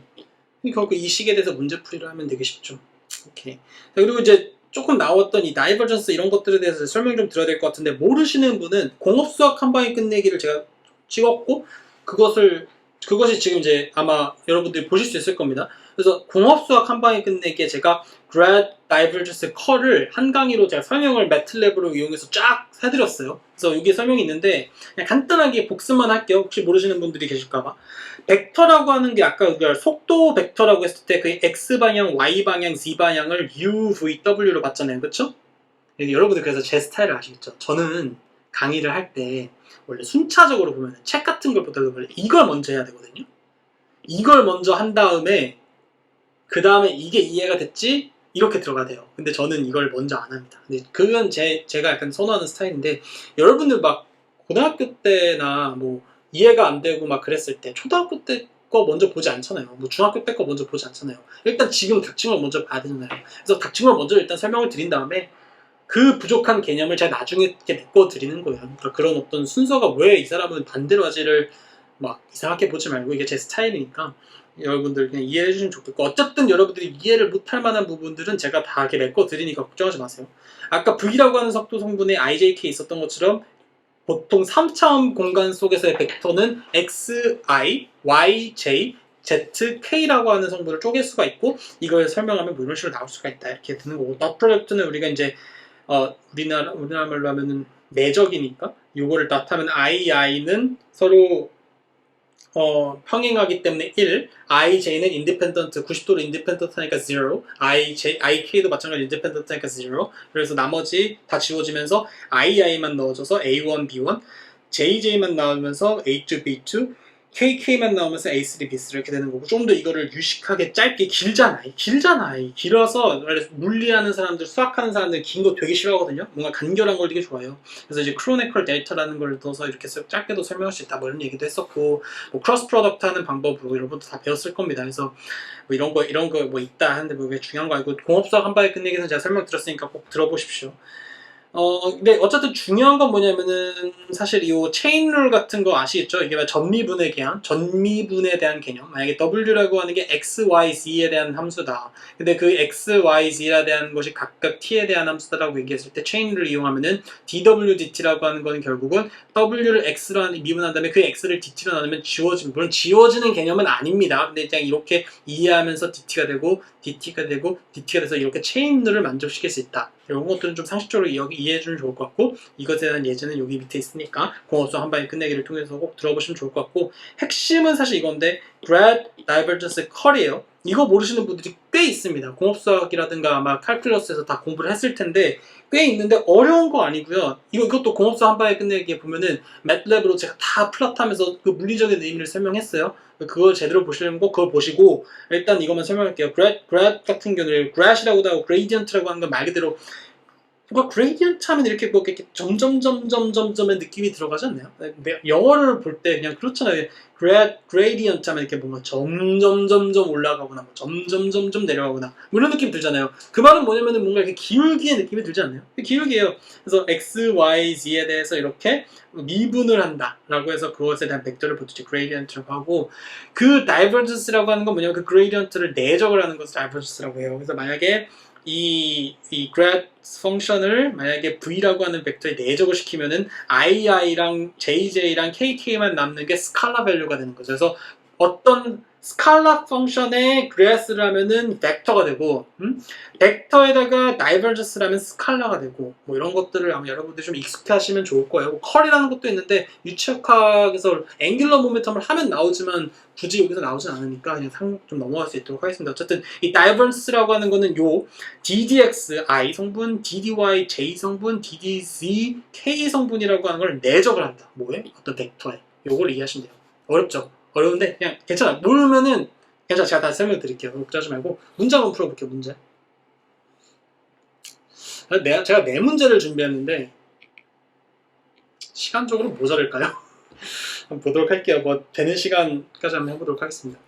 결국 이 식에 대해서 문제풀이를 하면 되게 쉽죠. 오케이. 그리고 이제 조금 나왔던 이 다이버전스 이런 것들에 대해서 설명 좀 드려야 될 것 같은데 모르시는 분은 공업수학 한 방에 끝내기를 제가 찍었고 그것이 지금 이제 아마 여러분들이 보실 수 있을 겁니다. 그래서 공업수학 한 방에 끝내기에 제가 grad divergence cur를 한 강의로 제가 설명을 매틀랩으로 이용해서 쫙 해드렸어요. 그래서 여기 설명이 있는데 그냥 간단하게 복습만 할게요. 혹시 모르시는 분들이 계실까봐. 벡터라고 하는 게 아까 우리가 속도 벡터라고 했을 때 그 x방향, y방향, z방향을 u, v, w로 봤잖아요. 그쵸? 여러분들 그래서 제 스타일을 아시겠죠? 저는 강의를 할 때 원래 순차적으로 보면 책 같은 걸 보다가 원래 이걸 먼저 해야 되거든요. 이걸 먼저 한 다음에 그 다음에 이게 이해가 됐지? 이렇게 들어가야 돼요. 근데 저는 이걸 먼저 안 합니다. 근데 그건 제가 약간 선호하는 스타일인데 여러분들 막 고등학교 때나 뭐 이해가 안 되고 막 그랬을 때 초등학교 때 거 먼저 보지 않잖아요. 뭐 중학교 때 거 먼저 보지 않잖아요. 일단 지금 닥친 걸 먼저 봐야 되잖아요. 그래서 닥친 걸 먼저 일단 설명을 드린 다음에 그 부족한 개념을 제가 나중에 이렇게 메꿔 드리는 거예요. 그러니까 그런 어떤 순서가 왜 이 사람은 반대로 하지를 막 이상하게 보지 말고 이게 제 스타일이니까 여러분들 그냥 이해해 주시면 좋겠고 어쨌든 여러분들이 이해를 못할 만한 부분들은 제가 다 이렇게 메꿔 드리니까 걱정하지 마세요. 아까 V라고 하는 속도 성분에 IJK 있었던 것처럼 보통 3차원 공간 속에서의 벡터는 XI, YJ, ZK라고 하는 성분을 쪼갤 수가 있고 이걸 설명하면 뭐 이런 식으로 나올 수가 있다 이렇게 되는 거고 덧 프로덕트는 우리가 이제 우리나라 말로 하면은 내적이니까 요거를 나타내면 II는 서로 평행하기 때문에 1, IJ는 인디펜던트, 90도로 인디펜던트 하니까 0, IK도 마찬가지로 인디펜던트 하니까 0, 그래서 나머지 다 지워지면서 II만 넣어줘서 A1, B1, JJ만 나오면서 A2, B2, KK만 나오면서 A3, B3 이렇게 되는 거고 좀 더 이거를 유식하게 짧게 길잖아. 길어서 물리하는 사람들, 수학하는 사람들 긴 거 되게 싫어하거든요. 뭔가 간결한 걸 되게 좋아해요. 그래서 이제 크로네컬 데이터라는 걸 넣어서 이렇게 짧게도 설명할 수 있다 뭐 이런 얘기도 했었고 뭐 크로스 프로덕트 하는 방법으로 여러분도 다 배웠을 겁니다. 그래서 뭐 이런 거 뭐 있다 하는데 뭐 그게 중요한 거 아니고 공업수학 한 방에 끝내기 위해서 제가 설명드렸으니까 꼭 들어보십시오. 근데 어쨌든 중요한 건 뭐냐면은 사실 이 체인룰 같은 거 아시겠죠? 이게 전미분에 대한 개념. 만약에 W라고 하는 게 X, Y, Z에 대한 함수다. 근데 그 X, Y, Z에 대한 것이 각각 T에 대한 함수다라고 얘기했을 때 체인룰을 이용하면은 dW, dt라고 하는 거는 결국은 W를 X로 미분한 다음에 그 X를 dt로 나누면 지워집니다. 물론 지워지는 개념은 아닙니다. 근데 그냥 이렇게 이해하면서 dt가 되고 dt가 되고 dt가 돼서 이렇게 체인룰을 만족시킬 수 있다. 이런 것들은 좀 상식적으로 이해해주면 좋을 것 같고 이것에 대한 예제는 여기 밑에 있으니까 공업수 한 방에 끝내기를 통해서 꼭 들어보시면 좋을 것 같고 핵심은 사실 이건데 grad, divergence, cur이에요. 이거 모르시는 분들이 꽤 있습니다. 공업수학이라든가 아마 칼큘러스에서 다 공부를 했을 텐데 꽤 있는데 어려운 거 아니고요. 이것도 공업수 한 방에 끝내기에 보면은 매트랩으로 제가 다 플랫하면서 그 물리적인 의미를 설명했어요. 그걸 제대로 보시려면 꼭 그걸 보시고 일단 이것만 설명할게요. grad 같은 경우는 grad이라고도 하고 gradient라고 하는 건 말 그대로 뭔가 gradient 하면 이렇게 뭐 이렇게 점점점점점점의 느낌이 들어가지 않나요? 영어를 볼 때 그냥 그렇잖아요. gradient 하면 이렇게 뭔가 점점점점 올라가거나 뭐 점점점점 내려가거나 뭐 이런 느낌 들잖아요. 그 말은 뭐냐면은 뭔가 이렇게 기울기의 느낌이 들지 않나요? 기울기예요. 그래서 x, y, z에 대해서 이렇게 미분을 한다라고 해서 그것에 대한 벡터를 도대체 gradient라고 하고 그 divergence라고 하는 건 뭐냐면 그 gradient를 내적을 하는 것을 divergence라고 해요. 그래서 만약에 이 grad 펑션을 만약에 v라고 하는 벡터에 내적을 시키면은 ii랑 jj랑 kk만 남는 게 스칼라 밸류가 되는 거죠. 그래서 어떤 스칼라 펑션의 그래스를 하면은 벡터가 되고 벡터에다가 다이버전스를 하면 스칼라가 되고 뭐 이런 것들을 아마 여러분들이 좀 익숙해 하시면 좋을 거예요. 컬이라는 것도 있는데 유체역학에서 앵귤러 모멘텀을 하면 나오지만 굳이 여기서 나오진 않으니까 그냥 좀 넘어갈 수 있도록 하겠습니다. 어쨌든 이 다이버전스라고 하는 거는 요 ddx i 성분, ddy j 성분, ddz k 성분이라고 하는 걸 내적을 한다. 뭐에? 어떤 벡터에. 요걸 이해하시면 돼요. 어렵죠? 어려운데 그냥 괜찮아. 모르면은 괜찮아. 제가 다시 설명 드릴게요. 걱정하지 말고 문제 한번 풀어볼게요. 문제. 제가 네 문제를 준비했는데 시간적으로 모자랄까요? 한번 보도록 할게요. 뭐 되는 시간까지 한번 해보도록 하겠습니다.